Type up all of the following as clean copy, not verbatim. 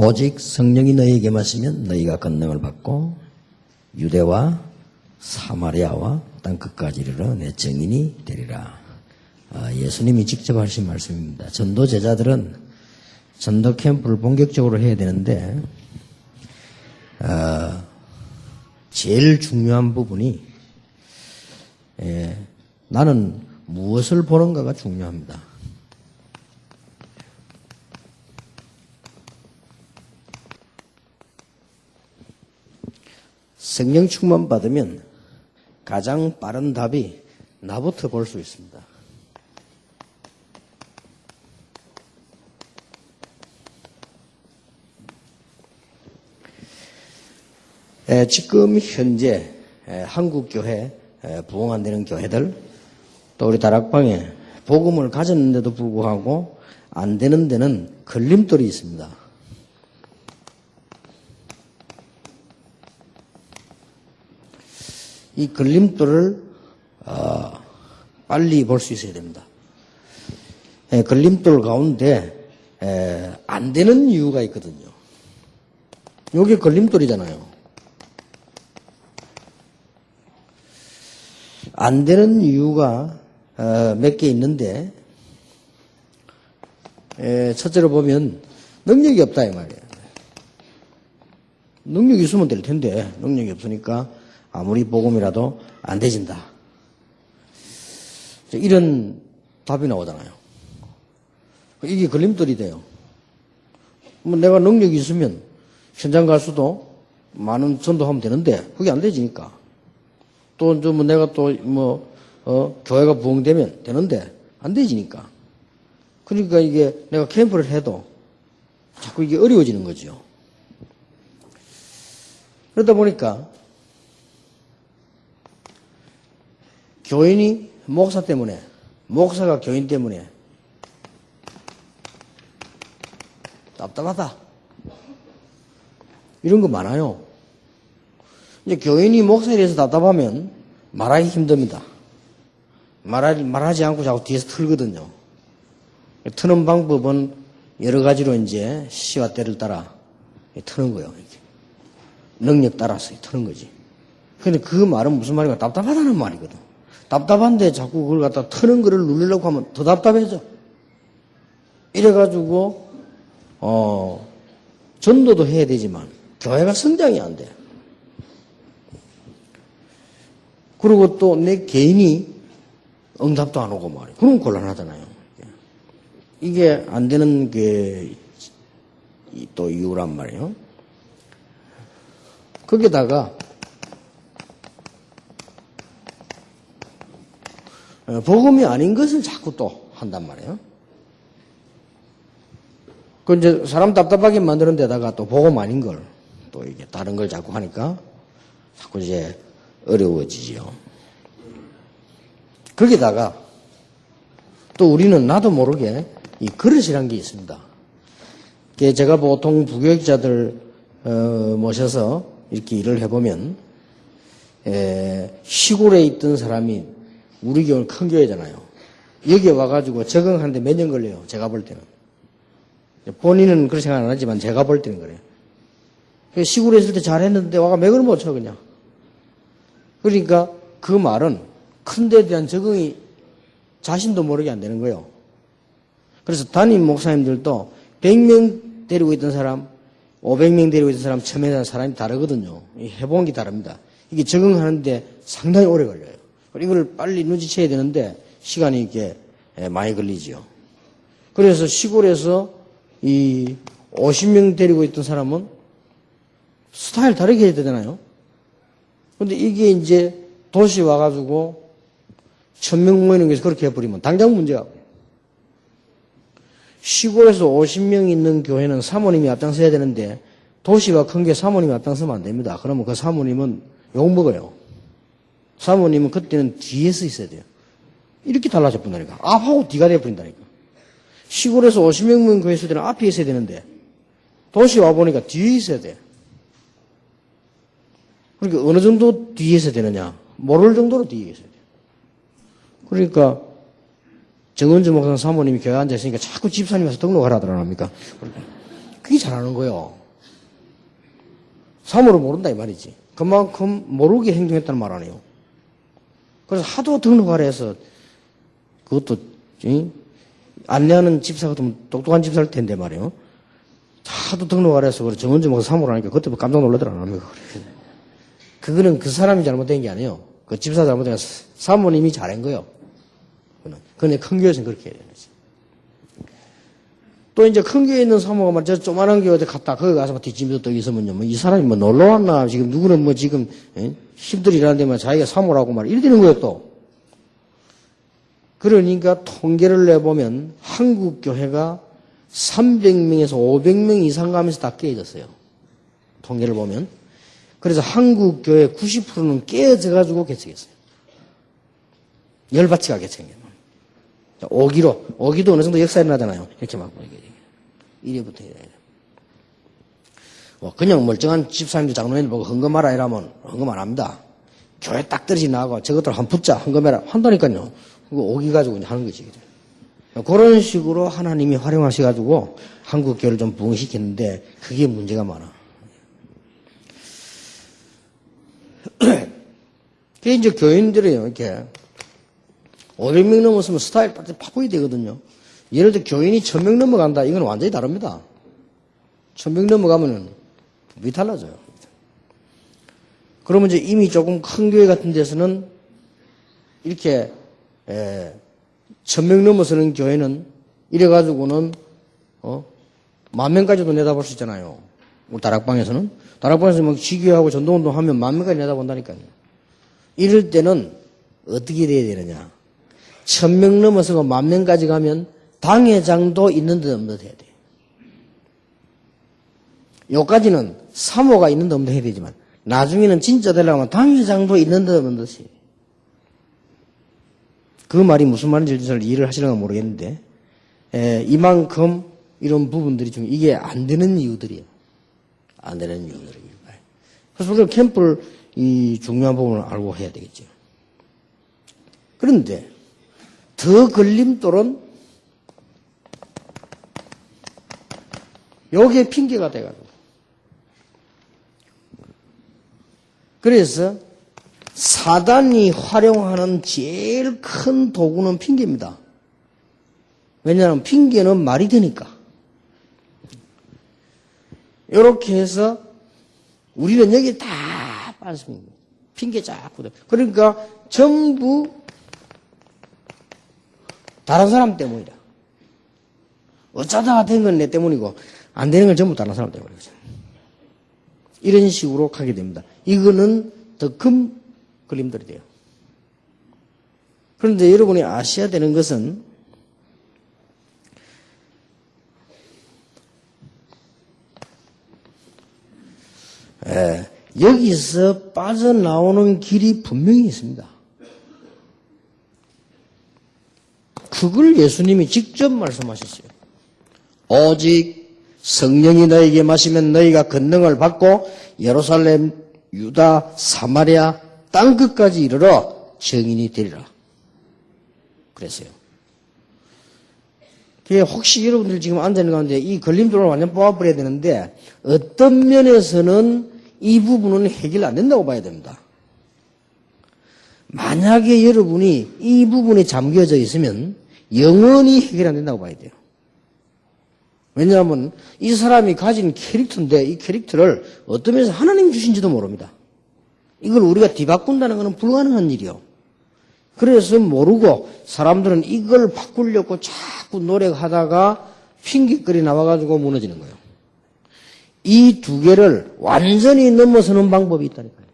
오직 성령이 너희에게 마시면 너희가 권능을 받고 유대와 사마리아와 땅끝까지 이르러 내 증인이 되리라. 예수님이 직접 하신 말씀입니다. 전도 제자들은 전도 캠프를 본격적으로 해야 되는데 제일 중요한 부분이 나는 무엇을 보는가가 중요합니다. 성령 충만 받으면 가장 빠른 답이 나부터 볼 수 있습니다. 지금 현재 한국교회 부흥 안 되는 교회들 또 우리 다락방에 복음을 가졌는데도 불구하고 안 되는 데는 걸림돌이 있습니다. 이 걸림돌을 빨리 볼 수 있어야 됩니다. 걸림돌 가운데 안 되는 이유가 있거든요. 이게 걸림돌이잖아요. 안 되는 이유가 몇 개 있는데 첫째로 보면 능력이 없다 이 말이에요. 능력이 있으면 될 텐데 능력이 없으니까 아무리 복음이라도 안 되진다. 이런 답이 나오잖아요. 이게 걸림돌이 돼요. 내가 능력이 있으면 현장 갈 수도 많은 전도하면 되는데 그게 안 되지니까. 또 내가 교회가 부흥되면 되는데 안 되지니까. 그러니까 이게 내가 캠프를 해도 자꾸 이게 어려워지는 거죠. 그러다 보니까 교인이 목사 때문에, 목사가 교인 때문에 답답하다. 이런 거 많아요. 이제 교인이 목사에 대해서 답답하면 말하기 힘듭니다. 말하지 않고 자꾸 뒤에서 틀거든요. 트는 방법은 여러 가지로 이제 시와 때를 따라 트는 거예요. 이렇게. 능력 따라서 트는 거지. 근데 그 말은 무슨 말인가? 답답하다는 말이거든. 답답한데 자꾸 그걸 갖다 트는 거를 누리려고 하면 더 답답해져. 이래가지고, 전도도 해야 되지만, 교회가 성장이 안 돼. 그리고 또 내 개인이 응답도 안 오고 말이에요. 그럼 곤란하잖아요. 이게 안 되는 게 또 이유란 말이에요. 거기다가, 복음이 아닌 것을 자꾸 또 한단 말이에요. 그 이제 사람 답답하게 만드는 데다가 또 복음 아닌 걸 또 이게 다른 걸 자꾸 하니까 자꾸 이제 어려워지지요. 거기다가 또 우리는 나도 모르게 이 그릇이란 게 있습니다. 제가 보통 부교육자들 모셔서 이렇게 일을 해보면 시골에 있던 사람이 우리 교회는 큰 교회잖아요. 여기에 와가지고 적응하는데 몇 년 걸려요. 제가 볼 때는. 본인은 그렇게 생각 안 하지만 제가 볼 때는 그래요. 시골에 있을 때 잘했는데 와가 맥을 못 쳐 그냥. 그러니까 그 말은 큰 데에 대한 적응이 자신도 모르게 안 되는 거예요. 그래서 담임 목사님들도 100명 데리고 있던 사람, 500명 데리고 있던 사람, 처음에 대한 사람이 다르거든요. 해본 게 다릅니다. 이게 적응하는데 상당히 오래 걸려요. 이걸 빨리 눈치채야 되는데 시간이 이렇게 많이 걸리지요. 그래서 시골에서 이 50명 데리고 있던 사람은 스타일 다르게 해야 되잖아요. 근데 이게 이제 도시 와가지고 1000명 모이는 곳에서 그렇게 해버리면 당장 문제가. 시골에서 50명 있는 교회는 사모님이 앞장서야 되는데 도시가 큰 게 사모님이 앞장서면 안 됩니다. 그러면 그 사모님은 욕먹어요. 사모님은 그때는 뒤에서 있어야 돼요. 이렇게 달라져 버린다니까. 앞하고 뒤가 돼버린다니까. 시골에서 50명 교회 있을 때는 앞에 있어야 되는데 도시 와보니까 뒤에 있어야 돼. 그러니까 어느 정도 뒤에 있어야 되느냐. 모를 정도로 뒤에 있어야 돼. 그러니까 정은주 목사 사모님이 교회 앉아있으니까 자꾸 집사님 와서 등록하라 하더랍니까. 그게 잘하는 거예요. 사모를 모른다 이 말이지. 그만큼 모르게 행동했다는 말 아니에요. 그래서 하도 등록하라 해서 그것도 안내하는 집사 같으면 똑똑한 집사일 텐데 말이에요. 하도 등록하라 해서 그래 정원주먹 사모를 하니까 그때 깜짝 놀라더라. 그거는 그 사람이 잘못된 게 아니에요. 그 집사 잘못된 게 사모님이 잘한 거예요. 그런데 큰 교회에서는 그렇게 해야 되는 거지. 또 이제 큰 교회에 있는 사모가 막 저 조만한 교회 어디 갔다 거기 가서 막 뒷짐도 떠 있으면요. 뭐 이 사람이 뭐 놀러 왔나 지금 누구는 뭐 지금 힘들이 일하는데 막 자기가 사모라고 말 이래 되는 거예요 또. 그러니까 통계를 내보면 한국 교회가 300명에서 500명 이상 가면서 다 깨어졌어요. 통계를 보면. 그래서 한국 교회 90%는 깨어져 가지고 개척했어요. 열받치가 개척해요. 오기도 어느 정도 역사에 나잖아요. 이렇게 막 이래부터 해야 돼요. 그냥 멀쩡한 집사님들 장로님들 보고 헌금하라 이러면 헌금 안 합니다. 교회 딱 떨어지 나가고 저것들 한 붙자 헌금해라 한다니까요. 그거 오기 가지고 이제 하는 거지. 그런 식으로 하나님이 활용하셔가지고 한국 교회를 좀 부흥시켰는데 그게 문제가 많아. 그게 이제 교인들이에요. 이렇게 500명 넘었으면 스타일 바꿔야 되거든요. 예를 들어 교인이 1000명 넘어간다. 이건 완전히 다릅니다. 1000명 넘어가면은 법이 달라져요. 그러면 이제 이미 조금 큰 교회 같은 데서는 이렇게 1000명 넘어서는 교회는 이래가지고는 10,000명까지도 내다볼 수 있잖아요. 우리 다락방에서는 막 지교하고 전도운동 하면 10,000명까지 내다본다니까요. 이럴 때는 어떻게 돼야 되느냐? 1000명 넘어서고 10,000명까지 가면 당회장도 있는 듯 없는 듯 해야 돼요. 요까지는 사모가 있는 듯 없는 듯 해야 되지만 나중에는 진짜 되려면 당회장도 있는 듯 없는 듯이. 그 말이 무슨 말인지 잘 이해를 하시려나 모르겠는데 이만큼 이런 부분들이 좀 이게 안 되는 이유들이에요. 안 되는 이유들이에요. 그래서 우리가 캠프를 이 중요한 부분을 알고 해야 되겠죠. 그런데 더 걸림돌은 요게 핑계가 돼가지고. 그래서 사단이 활용하는 제일 큰 도구는 핑계입니다. 왜냐하면 핑계는 말이 되니까. 이렇게 해서 우리는 여기 다 빠졌습니다. 핑계 자꾸. 그러니까 전부 다른 사람 때문이다. 어쩌다가 된 건 내 때문이고 안 되는 건 전부 다른 사람 때문이죠. 이런 식으로 가게 됩니다. 이거는 더 큰 걸림돌이 돼요. 그런데 여러분이 아셔야 되는 것은 여기서 빠져나오는 길이 분명히 있습니다. 그걸 예수님이 직접 말씀하셨어요. 오직 성령이 너에게 마시면 너희가 권능을 받고 예루살렘, 유다, 사마리아 땅끝까지 이르러 증인이 되리라. 그랬어요. 그게 혹시 여러분들 지금 앉아있는 가운데 이 걸림돌을 완전 뽑아버려야 되는데 어떤 면에서는 이 부분은 해결 안 된다고 봐야 됩니다. 만약에 여러분이 이 부분에 잠겨져 있으면 영원히 해결 안 된다고 봐야 돼요. 왜냐하면 이 사람이 가진 캐릭터인데 이 캐릭터를 어떤 면에서 하나님이 주신지도 모릅니다. 이걸 우리가 뒤바꾼다는 것은 불가능한 일이요. 그래서 모르고 사람들은 이걸 바꾸려고 자꾸 노력하다가 핑계거리 나와가지고 무너지는 거예요. 이 두 개를 완전히 넘어서는 방법이 있다니까요.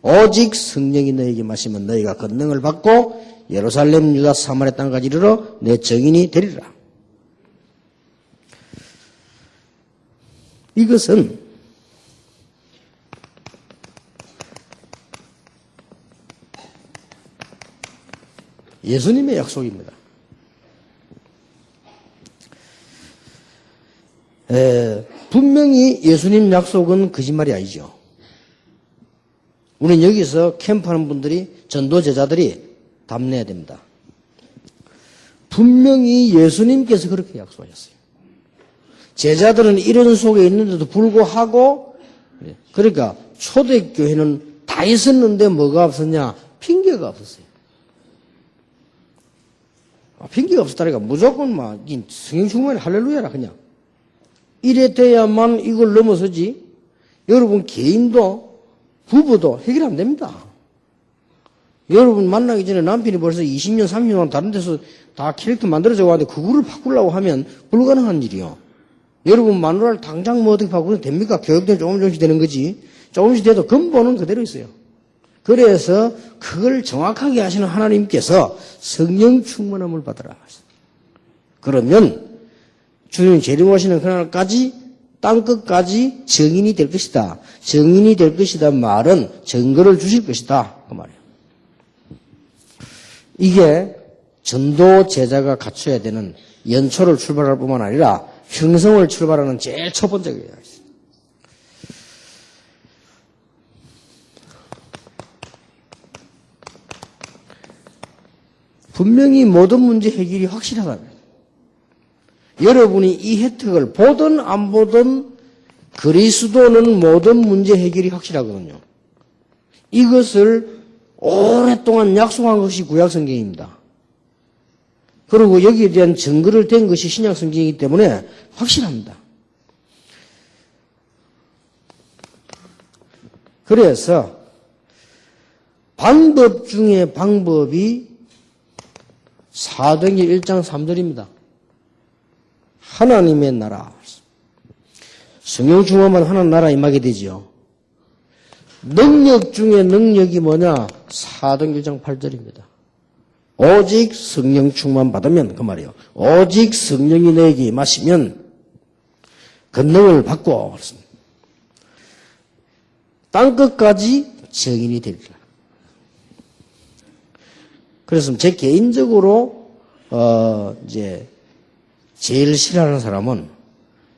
오직 성령이 너에게 마시면 너희가 권능을 받고 예루살렘, 유다, 사마리아 땅까지 이르러 내 증인이 되리라. 이것은 예수님의 약속입니다. 분명히 예수님 약속은 거짓말이 아니죠. 우리는 여기서 캠프하는 분들이 전도 제자들이 답내야 됩니다. 분명히 예수님께서 그렇게 약속하셨어요. 제자들은 이런 속에 있는데도 불구하고, 그러니까 초대교회는 다 있었는데 뭐가 없었냐? 핑계가 없었어요. 핑계가 없었다니까 무조건 막 성령 충만이 할렐루야라 그냥. 이래 돼야만 이걸 넘어서지. 여러분 개인도 부부도 해결 안 됩니다. 여러분 만나기 전에 남편이 벌써 20년, 30년 다른 데서 다 캐릭터 만들어져 왔는데 그거를 바꾸려고 하면 불가능한 일이요. 여러분 마누라를 당장 뭐 어떻게 바꾸면 됩니까? 교육도 조금씩 되는 거지. 조금씩 돼도 근본은 그대로 있어요. 그래서 그걸 정확하게 하시는 하나님께서 성령 충만함을 받으라. 그러면 주님 재림하시는 그날까지 땅끝까지 정인이 될 것이다. 정인이 될 것이다 말은 증거를 주실 것이다. 그 말이에요. 이게 전도 제자가 갖춰야 되는 연초를 출발할 뿐만 아니라 형성을 출발하는 제일 첫 번째 거예요. 분명히 모든 문제 해결이 확실하다. 여러분이 이 혜택을 보든 안 보든 그리스도는 모든 문제 해결이 확실하거든요. 이것을 오랫동안 약속한 것이 구약성경입니다. 그리고 여기에 대한 증거를 댄 것이 신약성경이기 때문에 확실합니다. 그래서 방법 중에 방법이 사도행전 1장 3절입니다. 하나님의 나라. 성령 충만만 하나님 나라 임하게 되지요. 능력 중에 능력이 뭐냐? 사도행전 1장 8절입니다. 오직 성령 충만 받으면 그 말이에요. 오직 성령이 너에게 임하시면 권능을 받고 그렇습니다. 땅끝까지 정인이 되리라. 그래서 제 개인적으로 이제 제일 싫어하는 사람은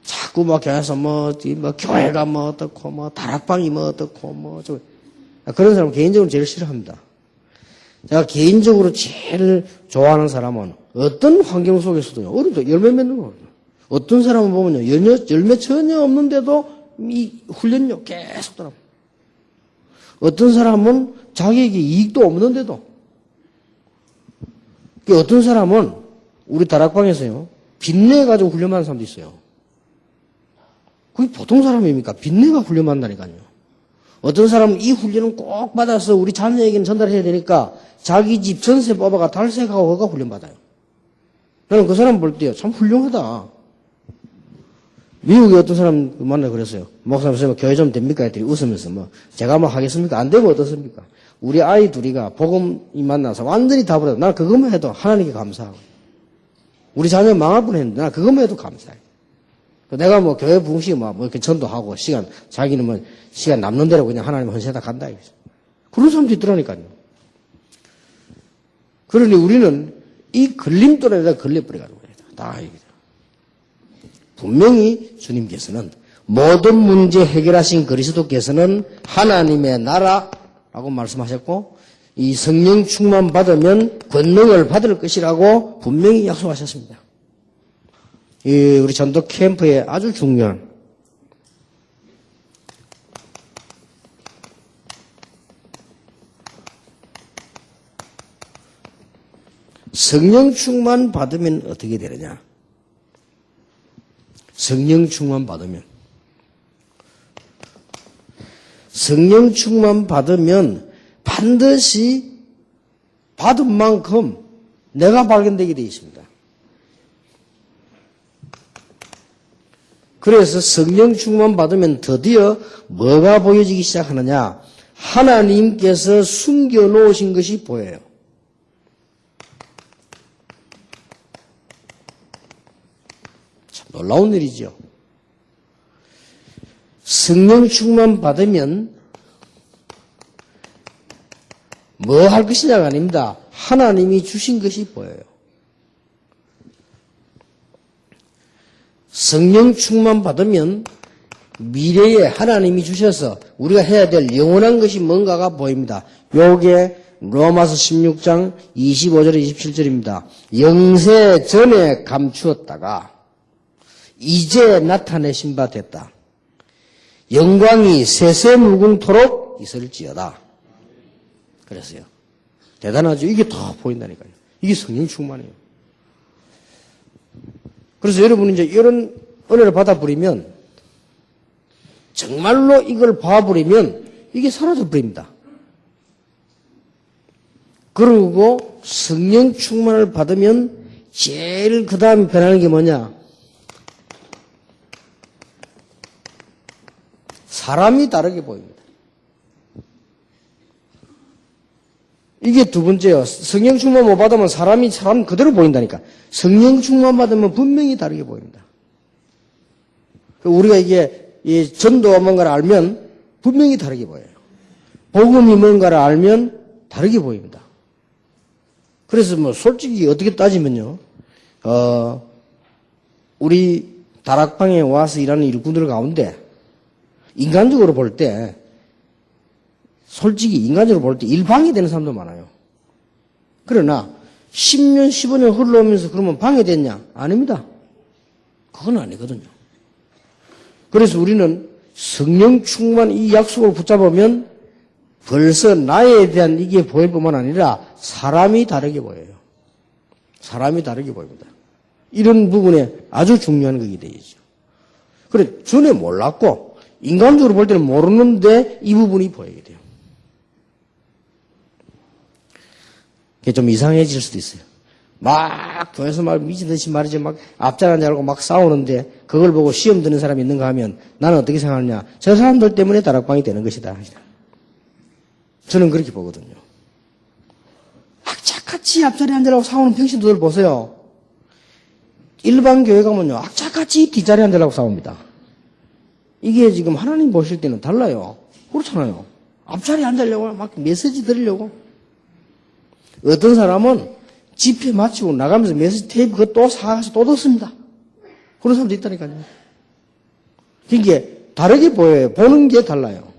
자꾸 막 교회에서 뭐 교회가 뭐 어떻고 뭐 다락방이 뭐 어떻고 뭐 그런 사람 개인적으로 제일 싫어합니다. 제가 개인적으로 제일 좋아하는 사람은 어떤 환경 속에서도요. 어른도 열매 맺는 거예요. 어떤 사람은 보면요. 열매 전혀 없는데도 이 훈련력 계속 들어요. 어떤 사람은 자기에게 이익도 없는데도 어떤 사람은 우리 다락방에서요. 빚내가지고 훈련받는 사람도 있어요. 그게 보통 사람입니까? 빚내가 훈련받는다니까요. 어떤 사람은 이 훈련은 꼭 받아서 우리 자녀에게는 전달해야 되니까 자기 집 전세 뽑아가 탈세하고 그가 훈련받아요. 나는 그 사람 볼 때요. 참 훌륭하다. 미국에 어떤 사람 만나 그랬어요. 목사님, 선생님, 교회 좀 됩니까? 했더니 웃으면서 제가 뭐 하겠습니까? 안 되면 어떻습니까? 우리 아이 둘이가 복음이 만나서 완전히 다 버려요. 난 그것만 해도 하나님께 감사하고. 우리 자녀 망할 뻔 했는데 난 그것만 해도 감사해. 내가 교회 부흥식 이렇게 전도하고 자기는 시간 남는 대로 그냥 하나님 헌신하다 간다. 그런 사람도 있더라니까요. 그러니 우리는 이 걸림돌에다 걸려버려가지고 다 분명히 주님께서는 모든 문제 해결하신 그리스도께서는 하나님의 나라라고 말씀하셨고 이 성령 충만 받으면 권능을 받을 것이라고 분명히 약속하셨습니다. 우리 전도 캠프에 아주 중요한 성령 충만 받으면 어떻게 되느냐? 성령 충만 받으면 반드시 받은 만큼 내가 발견되게 되어 있습니다. 그래서 성령 충만 받으면 드디어 뭐가 보여지기 시작하느냐? 하나님께서 숨겨놓으신 것이 보여요. 참 놀라운 일이죠. 성령 충만 받으면 뭐 할 것이냐가 아닙니다. 하나님이 주신 것이 보여요. 성령 충만 받으면 미래에 하나님이 주셔서 우리가 해야 될 영원한 것이 뭔가가 보입니다. 요게 로마서 16장 25절 27절입니다. 영세 전에 감추었다가 이제 나타내신 바 됐다. 영광이 세세무궁토록 있을지어다. 그랬어요. 대단하죠. 이게 다 보인다니까요. 이게 성령 충만이에요. 그래서 여러분이 이제 이런 은혜를 받아버리면, 정말로 이걸 봐버리면 이게 사라져버립니다. 그리고 성령 충만을 받으면 제일 그 다음에 변하는 게 뭐냐? 사람이 다르게 보입니다. 이게 두 번째요. 성령 충만 못 받으면 사람 그대로 보인다니까. 성령 충만 받으면 분명히 다르게 보입니다. 우리가 이게 이 전도가 뭔가를 알면 분명히 다르게 보여요. 복음이 뭔가를 알면 다르게 보입니다. 그래서 뭐 솔직히 어떻게 따지면요. 우리 다락방에 와서 일하는 일꾼들 가운데 인간적으로 볼 때, 솔직히 인간적으로 볼 때 일방이 되는 사람도 많아요. 그러나 10년, 15년 흘러오면서 그러면 방해됐냐? 아닙니다. 그건 아니거든요. 그래서 우리는 성령 충만 이 약속을 붙잡으면 벌써 나에 대한 이게 보일 뿐만 아니라 사람이 다르게 보여요. 사람이 다르게 보입니다. 이런 부분에 아주 중요한 것이 되죠. 그래, 전에 몰랐고 인간적으로 볼 때는 모르는데 이 부분이 보이게 돼요. 그게 좀 이상해질 수도 있어요. 막 교회에서 막 미친듯이 말이지 막 앞자란 줄 알고 막 싸우는데 그걸 보고 시험 드는 사람이 있는가 하면 나는 어떻게 생각하느냐. 저 사람들 때문에 다락방이 되는 것이다. 저는 그렇게 보거든요. 악착같이 앞자리에 앉으라고 싸우는 병신들 보세요. 일반 교회 가면요. 악착같이 뒷자리에 앉으라고 싸웁니다. 이게 지금 하나님 보실 때는 달라요. 그렇잖아요. 앞자리에 앉으려고 막 메시지 드리려고. 어떤 사람은 집회 마치고 나가면서 메시지 테이프 그거 또 사가서 또 듣습니다. 그런 사람도 있다니까요. 이게 다르게 보여요. 보는 게 달라요.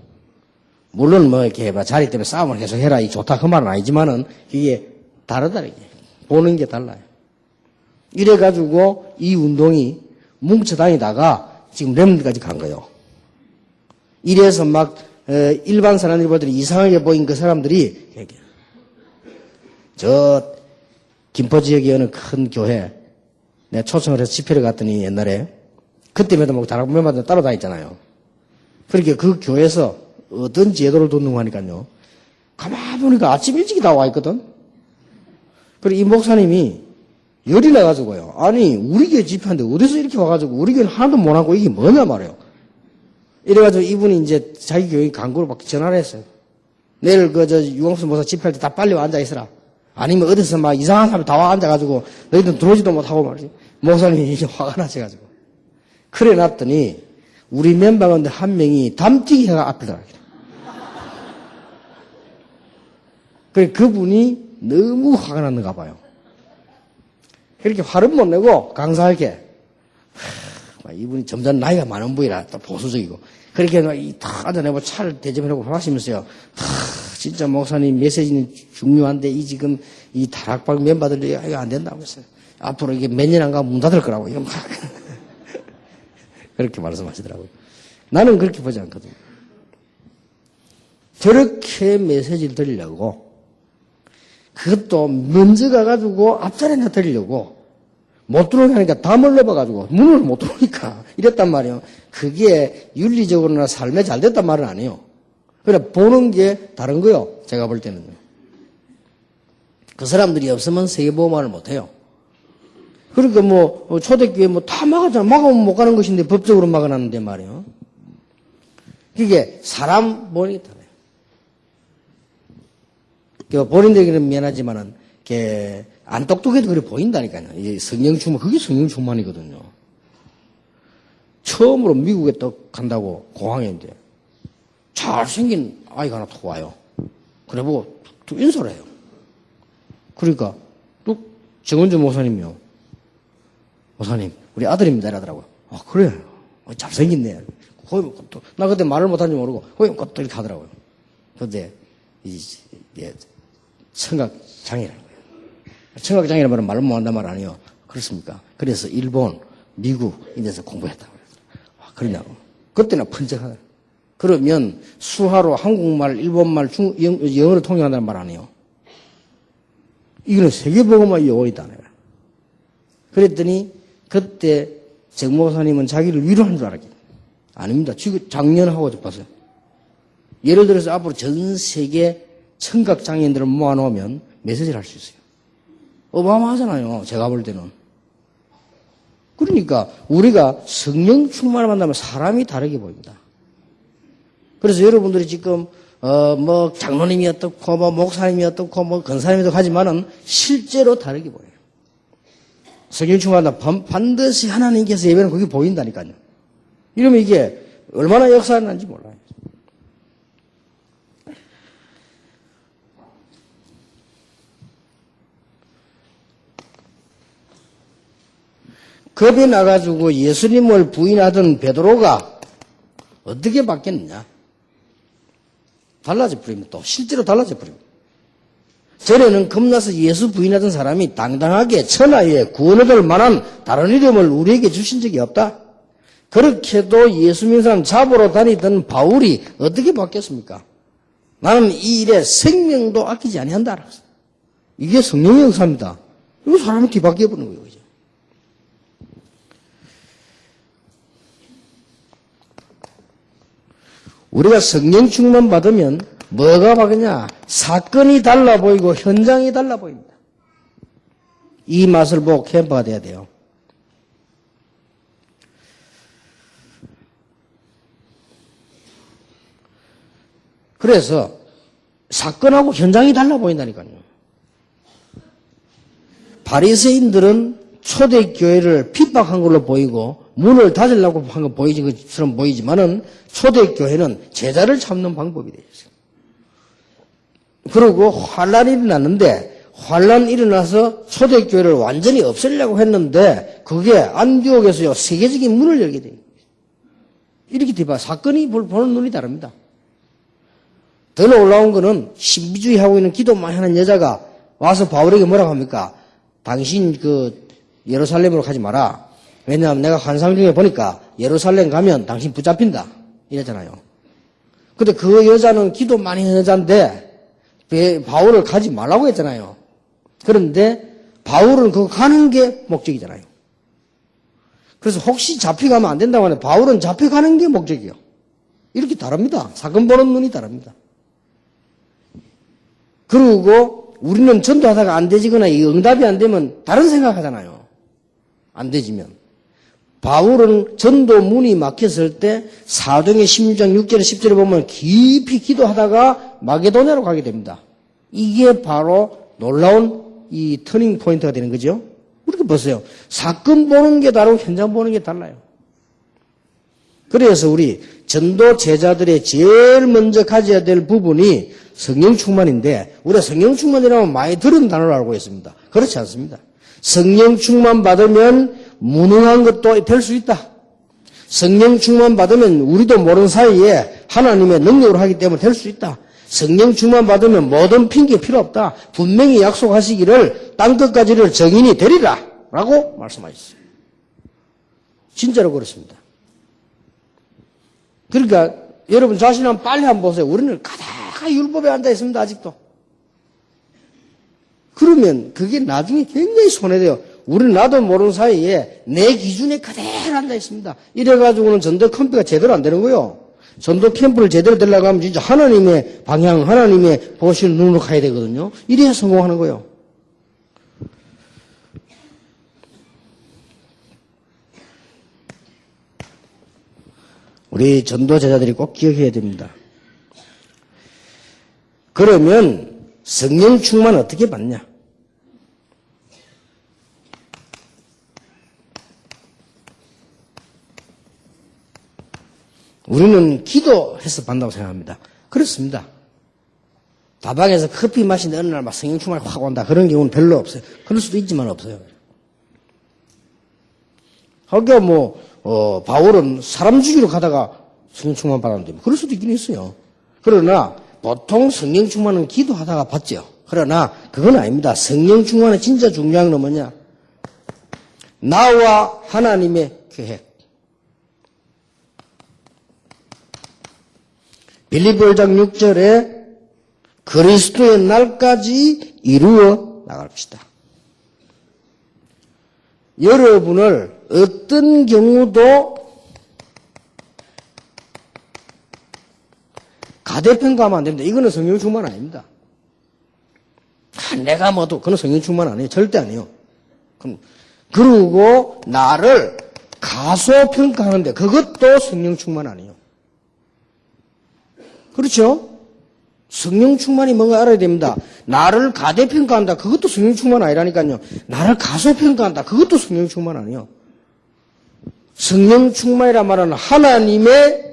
물론 뭐 이렇게 자리 때문에 싸움을 계속 해라 이 좋다 그 말은 아니지만은 이게 다르다 이게 보는 게 달라요. 이래가지고 이 운동이 뭉쳐 다니다가 지금 렘드까지 간 거예요. 이래서 막 일반 사람들이 볼 때는 이상하게 보인 그 사람들이 저 김포 지역에 어느 큰 교회 내가 초청을 해서 집회를 갔더니 옛날에 그때마다 뭐 다락방마다 따라다녔잖아요. 그렇게 그 교회에서 어떤 제도를 뒀는가 하니까요. 가만히 보니까 아침 일찍이 다 와 있거든. 그리고 이 목사님이 열이 나가지고요. 아니 우리 교회 집회인데 어디서 이렇게 와가지고 우리 교회는 하나도 못 하고 이게 뭐냐 말이에요. 이래가지고 이분이 이제 자기 교회 간구를 막 전화를 했어요. 내일 유광수 목사 집회할 때 다 빨리 와 앉아 있으라. 아니면 어디서 막 이상한 사람이 다 와 앉아가지고 너희들 들어오지도 못하고 말이지. 목사님이 이제 화가 나셔가지고. 그래 놨더니 우리 멤버 가운데 한 명이 담튀기 해가 앞에 들어가게. 그래 그분이 너무 화가 났는가 봐요. 그렇게 화를 못 내고 강사할게. 이분이 점점 나이가 많은 분이라 또 보수적이고. 그렇게 탁 앉아내고 차를 대접해놓고 마시면서요. 진짜 목사님 메시지는 중요한데 이 지금 이 다락방 멤버들이 이거 안 된다고 했어요. 앞으로 이게 몇 년 안 가면 문 닫을 거라고. 이거 막 그렇게 말씀하시더라고요. 나는 그렇게 보지 않거든요. 저렇게 메시지를 드리려고 그것도 먼저 가가지고 앞자리에 드리려고 못 들어오게 하니까 담을 넣어가지고 문을 못 들어오니까 이랬단 말이에요. 그게 윤리적으로나 삶에 잘 됐단 말은 아니에요. 그래 보는 게 다른 거요. 제가 볼 때는요. 그 사람들이 없으면 세계보험화를 못해요. 그러니까 뭐 초대교회 뭐 다 막았잖아. 막으면 못 가는 것인데 법적으로 막아놨는데 말이에요. 그게 사람 보는 게 달라요. 본인들에게는 미안하지만은 안 똑똑해도 그래 보인다니까요. 이게 성령 충만, 그게 성령 충만이거든요. 처음으로 미국에 또 간다고 공항에 이제 잘생긴 아이가 하나 톡 와요. 그래 보고 또 인사를 해요. 그러니까 또 정은주 목사님이요. 목사님, 우리 아들입니다. 이러더라고요. 아, 그래? 잘생겼네. 거의 나 그때 말을 못하는지 모르고 거의 또 이렇게 하더라고요. 근데 청각장애라는 거예요. 청각장애라는 말은 말을 못한단 말 아니에요. 그렇습니까? 그래서 일본 미국 이런 데서 공부했다고. 그러냐고. 그때는 펀쩍하다. 그러면 수화로 한국말, 일본말, 영어를 통역한다는 말 아니에요. 이거는 세계보고만 요원이다. 그랬더니 그때 정목사님은 자기를 위로한 줄 알았겠네. 아닙니다. 지금 작년하고 봤어요. 예를 들어서 앞으로 전 세계 청각장애인들을 모아놓으면 메시지를 할 수 있어요. 어마어마하잖아요. 제가 볼 때는. 그러니까 우리가 성령 충만을 만나면 사람이 다르게 보입니다. 그래서 여러분들이 지금 뭐 장로님이 어떻고 뭐 목사님이 어떻고 뭐 권사님이 어떻고 하지만은 실제로 다르게 보여요. 성령 충만하다 반드시 하나님께서 예배는 그게 보인다니까요. 이러면 이게 얼마나 역사가 난지 몰라요. 겁이 나가지고 예수님을 부인하던 베드로가 어떻게 바뀌었느냐? 달라져 버립니다. 또 실제로 달라져 버립니다. 전에는 겁나서 예수 부인하던 사람이 당당하게 천하에 구원 얻을 만한 다른 이름을 우리에게 주신 적이 없다. 그렇게도 예수 믿는 사람 잡으러 다니던 바울이 어떻게 바뀌었습니까? 나는 이 일에 생명도 아끼지 아니한다. 이게 성령의 역사입니다. 이거 사람이 뒤바뀌어 버리는 거예요. 그죠? 우리가 성령 충만 받으면 뭐가 바뀌냐? 사건이 달라 보이고 현장이 달라 보입니다. 이 맛을 보고 캠프가 돼야 돼요. 그래서 사건하고 현장이 달라 보인다니까요. 바리새인들은 초대교회를 핍박한 걸로 보이고 문을 닫으려고 한 거 보이지 것처럼 보이지만은 초대교회는 제자를 참는 방법이 되었어요. 그리고 환란이 일어났는데 환란이 일어나서 초대교회를 완전히 없애려고 했는데 그게 안디옥에서요 세계적인 문을 열게 돼요. 이렇게 돼봐 사건이 보는 눈이 다릅니다. 더 놀라운 거는 신비주의 하고 있는 기도 많이 하는 여자가 와서 바울에게 뭐라고 합니까? 당신 예루살렘으로 가지 마라. 왜냐하면 내가 환상 중에 보니까 예루살렘 가면 당신 붙잡힌다. 이랬잖아요. 근데 그 여자는 기도 많이 하는 여자인데 바울을 가지 말라고 했잖아요. 그런데 바울은 그거 가는 게 목적이잖아요. 그래서 혹시 잡혀가면 안 된다고 하는데 바울은 잡혀가는 게 목적이에요. 이렇게 다릅니다. 사건 보는 눈이 다릅니다. 그리고 우리는 전도하다가 안 되지거나 이 응답이 안 되면 다른 생각하잖아요. 안 되지면. 바울은 전도 문이 막혔을 때 사도행전 16장 6절에 10절에 보면 깊이 기도하다가 마게도냐로 가게 됩니다. 이게 바로 놀라운 이 터닝 포인트가 되는 거죠. 우리가 보세요. 사건 보는 게 다르고 현장 보는 게 달라요. 그래서 우리 전도 제자들의 제일 먼저 가져야 될 부분이 성령 충만인데 우리가 성령 충만이라면 많이 들은 단어로 알고 있습니다. 그렇지 않습니다. 성령 충만 받으면 무능한 것도 될 수 있다. 성령 충만 받으면 우리도 모르는 사이에 하나님의 능력으로 하기 때문에 될 수 있다. 성령 충만 받으면 모든 핑계 필요 없다. 분명히 약속하시기를 땅끝까지를 정인이 되리라 라고 말씀하셨어요. 진짜로 그렇습니다. 그러니까 여러분 자신 한번 빨리 한번 보세요. 우리는 가다가 율법에 앉아 있습니다. 아직도. 그러면 그게 나중에 굉장히 손해돼요. 우리는 나도 모르는 사이에 내 기준에 그대로 앉아 있습니다. 이래가지고는 전도 캠프가 제대로 안 되는 거예요. 전도 캠프를 제대로 되려고 하면 진짜 하나님의 방향, 하나님의 보시는 눈으로 가야 되거든요. 이래야 성공하는 거예요. 우리 전도 제자들이 꼭 기억해야 됩니다. 그러면 성령 충만 어떻게 받냐? 우리는 기도해서 받는다고 생각합니다. 그렇습니다. 다방에서 커피 마시는데 어느 날 막 성령 충만이 확 온다. 그런 경우는 별로 없어요. 그럴 수도 있지만 없어요. 그러니까 바울은 사람 죽이러 가다가 성령 충만 받았는데 그럴 수도 있긴 있어요. 그러나 보통 성령 충만은 기도하다가 받죠. 그러나 그건 아닙니다. 성령 충만은 진짜 중요한 건 뭐냐? 나와 하나님의 계획. 빌립보 1장 6절에 그리스도의 날까지 이루어 나갈 것이다. 여러분을 어떤 경우도 가대평가하면 안 됩니다. 이거는 성령 충만 아닙니다. 내가 뭐도 그건 성령 충만 아니에요. 절대 아니에요. 그리고 나를 가소평가하는데 그것도 성령 충만 아니에요. 그렇죠? 성령 충만이 뭔가 알아야 됩니다. 나를 가대평가한다. 그것도 성령 충만 아니라니까요. 나를 가소평가한다. 그것도 성령 충만 아니에요. 성령 충만이란 말은 하나님의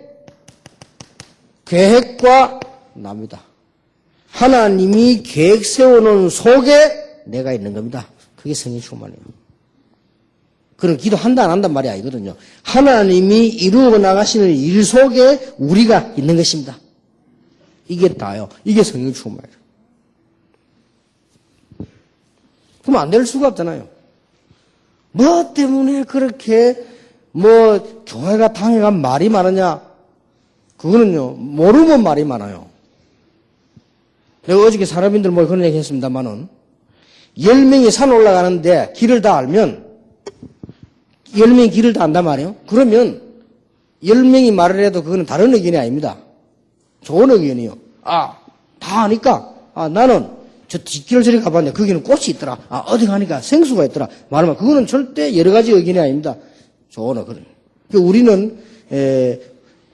계획과 납니다. 하나님이 계획 세워놓은 속에 내가 있는 겁니다. 그게 성령 충만이에요. 그런 기도한다 안 한단 말이 아니거든요. 하나님이 이루어 나가시는 일 속에 우리가 있는 것입니다. 이게 다요. 이게 성령 충만이에요. 그럼 안 될 수가 없잖아요. 뭐 때문에 그렇게 교회가 당회가 말이 많으냐? 그거는요, 모르면 말이 많아요. 내가 어저께 사람인들 그런 얘기 했습니다만은, 10명이 산 올라가는데 길을 다 알면, 10명이 길을 다 안단 말이에요. 그러면, 10명이 말을 해도 그거는 다른 의견이 아닙니다. 좋은 의견이요. 다 아니까, 나는 저 뒷길을 저리 가봤는데 거기는 꽃이 있더라. 어디 가니까 생수가 있더라. 말하면 그거는 절대 여러 가지 의견이 아닙니다. 좋은 의견. 우리는,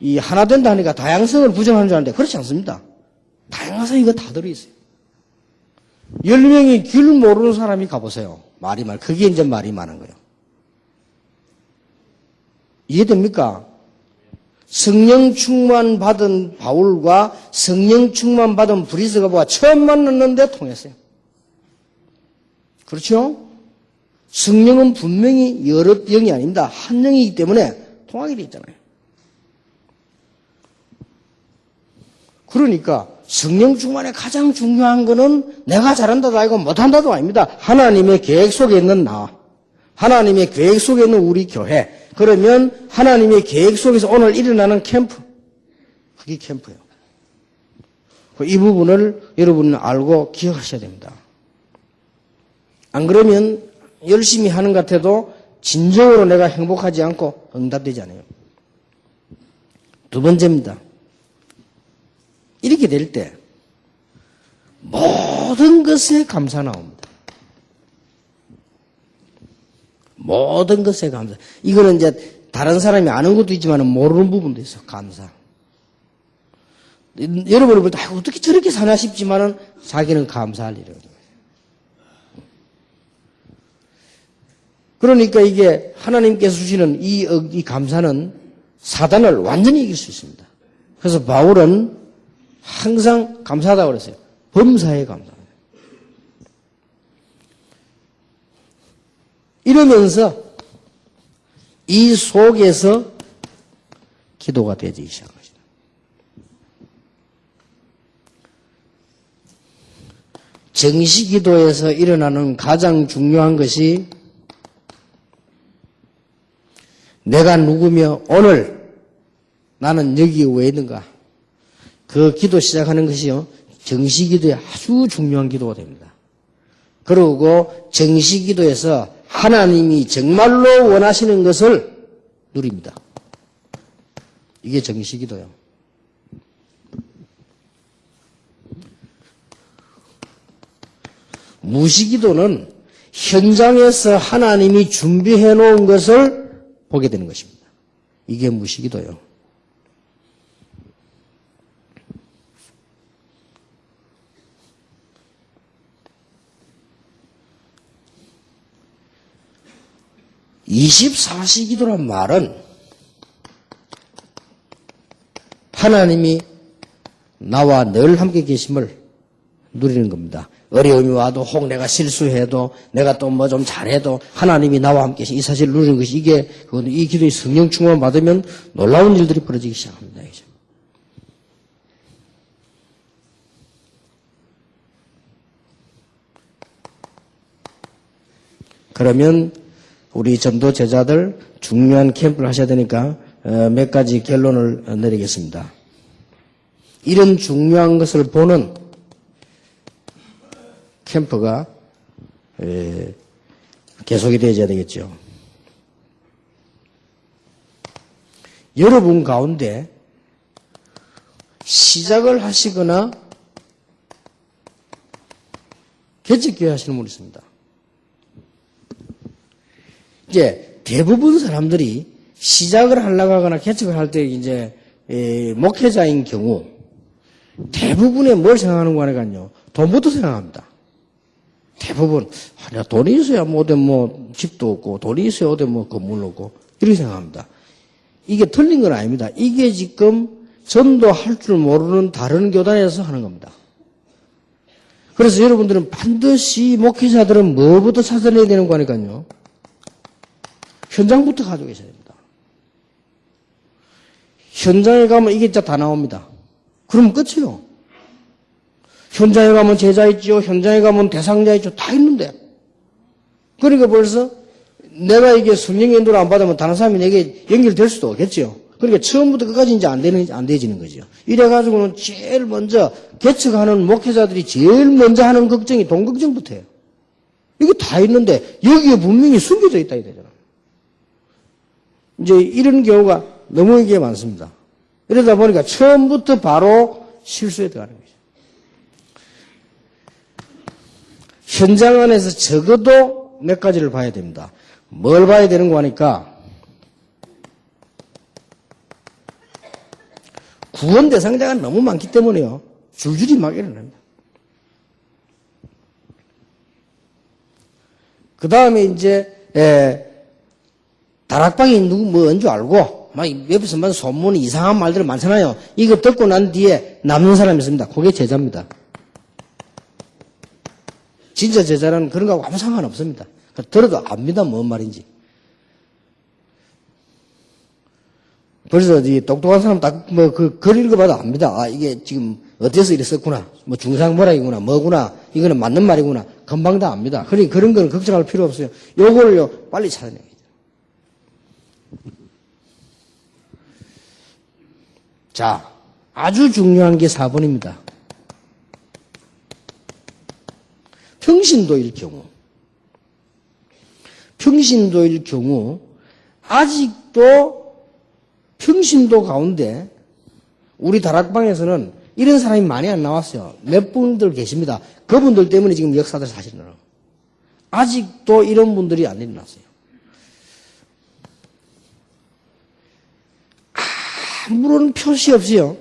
이 하나 된다 하니까 다양성을 부정하는 줄 아는데 그렇지 않습니다. 다양성이 이거 다 들어있어요. 10명이 길 모르는 사람이 가보세요. 그게 이제 말이 많은 거예요. 이해됩니까? 성령 충만 받은 바울과 성령 충만 받은 브리스가가 처음 만났는데 통했어요. 그렇죠? 성령은 분명히 여러 영이 아닙니다. 한 영이기 때문에 통하게 돼 있잖아요. 그러니까 성령 충만의 가장 중요한 거는 내가 잘한다도 아니고 못한다도 아닙니다. 하나님의 계획 속에 있는 나, 하나님의 계획 속에 있는 우리 교회. 그러면 하나님의 계획 속에서 오늘 일어나는 캠프, 그게 캠프예요. 이 부분을 여러분은 알고 기억하셔야 됩니다. 안 그러면 열심히 하는 것 같아도 진정으로 내가 행복하지 않고 응답되지 않아요. 두 번째입니다. 이렇게 될 때 모든 것에 감사 나옵니다. 모든 것에 감사. 이거는 이제 다른 사람이 아는 것도 있지만 모르는 부분도 있어요. 감사. 여러분을 볼 때 어떻게 저렇게 사나 싶지만은 자기는 감사할 일이거든요. 그러니까 이게 하나님께서 주시는 이 감사는 사단을 완전히 이길 수 있습니다. 그래서 바울은 항상 감사하다고 그랬어요. 범사에 감사합니다. 이러면서 이 속에서 기도가 되기 시작한 것이다. 정시기도에서 일어나는 가장 중요한 것이 내가 누구며 오늘 나는 여기 왜 있는가? 그 기도 시작하는 것이요. 정시기도에 아주 중요한 기도가 됩니다. 그리고 정시기도에서 하나님이 정말로 원하시는 것을 누립니다. 이게 정시기도예요. 무시기도는 현장에서 하나님이 준비해 놓은 것을 보게 되는 것입니다. 이게 무시기도예요. (24시) 기도란 말은 하나님이 나와 늘 함께 계심을 누리는 겁니다. 어려움이 와도 혹 내가 실수해도 내가 또 뭐 좀 잘해도 하나님이 나와 함께 이 사실을 누리는 것이 이게 이 기도의 성령 충만 받으면 놀라운 일들이 벌어지기 시작합니다. 그러면 우리 전도 제자들 중요한 캠프를 하셔야 되니까 몇 가지 결론을 내리겠습니다. 이런 중요한 것을 보는 캠프가 계속이 되어야 되겠죠. 여러분 가운데 시작을 하시거나 개척교회 하시는 분이 있습니다. 이제 대부분 사람들이 시작을 하려고 하거나 개척을 할 때 이제 목회자인 경우 대부분의 뭘 생각하는 거 하니까요. 돈부터 생각합니다. 대부분 내가 돈이 있어야 뭐 집도 없고 돈이 있어야 어디 뭐 건물 없고 이렇게 생각합니다. 이게 틀린 건 아닙니다. 이게 지금 전도할 줄 모르는 다른 교단에서 하는 겁니다. 그래서 여러분들은 반드시 목회자들은 뭐부터 찾아내야 되는 거니까요. 현장부터 가지고 계셔야 됩니다. 현장에 가면 이게 진짜 다 나옵니다. 그러면 끝이요. 현장에 가면 제자 있죠. 현장에 가면 대상자 있죠. 다 있는데. 그러니까 벌써 내가 이게 성령 인도를 안 받으면 다른 사람이 내게 연결될 수도 없겠죠. 그러니까 처음부터 끝까지 이제 안 되지는 거죠. 이래가지고는 제일 먼저 개척하는 목회자들이 제일 먼저 하는 걱정이 돈 걱정부터예요. 이게 다 있는데 여기에 분명히 숨겨져 있다 이거잖아. 이제 이런 경우가 너무 이게 많습니다. 이러다 보니까 처음부터 바로 실수에 들어가는 거죠. 현장 안에서 적어도 몇 가지를 봐야 됩니다. 뭘 봐야 되는 거 하니까 구원 대상자가 너무 많기 때문에요. 줄줄이 막 일어납니다. 그 다음에 이제 다락방이 누구 뭔 줄 알고 막 옆에서만 소문이 이상한 말들 많잖아요. 이거 듣고 난 뒤에 남는 사람이 있습니다. 그게 제자입니다. 진짜 제자는 그런 거하고 아무 상관없습니다. 들어도 압니다. 뭔 말인지. 그래서 이 똑똑한 사람 딱 글 읽어봐도 압니다. 아, 이게 지금 어디서 이랬었구나. 뭐 중상모락이구나. 뭐구나. 이거는 맞는 말이구나. 금방 다 압니다. 그러니 그런 거는 걱정할 필요 없어요. 요거를요, 빨리 찾아내야죠. 자, 아주 중요한 게 4번입니다. 평신도일 경우, 아직도 평신도 가운데 우리 다락방에서는 이런 사람이 많이 안 나왔어요. 몇 분들 계십니다. 그분들 때문에 지금 역사들 사실은 아직도 이런 분들이 안 일어났어요. 아무런 표시 없이요.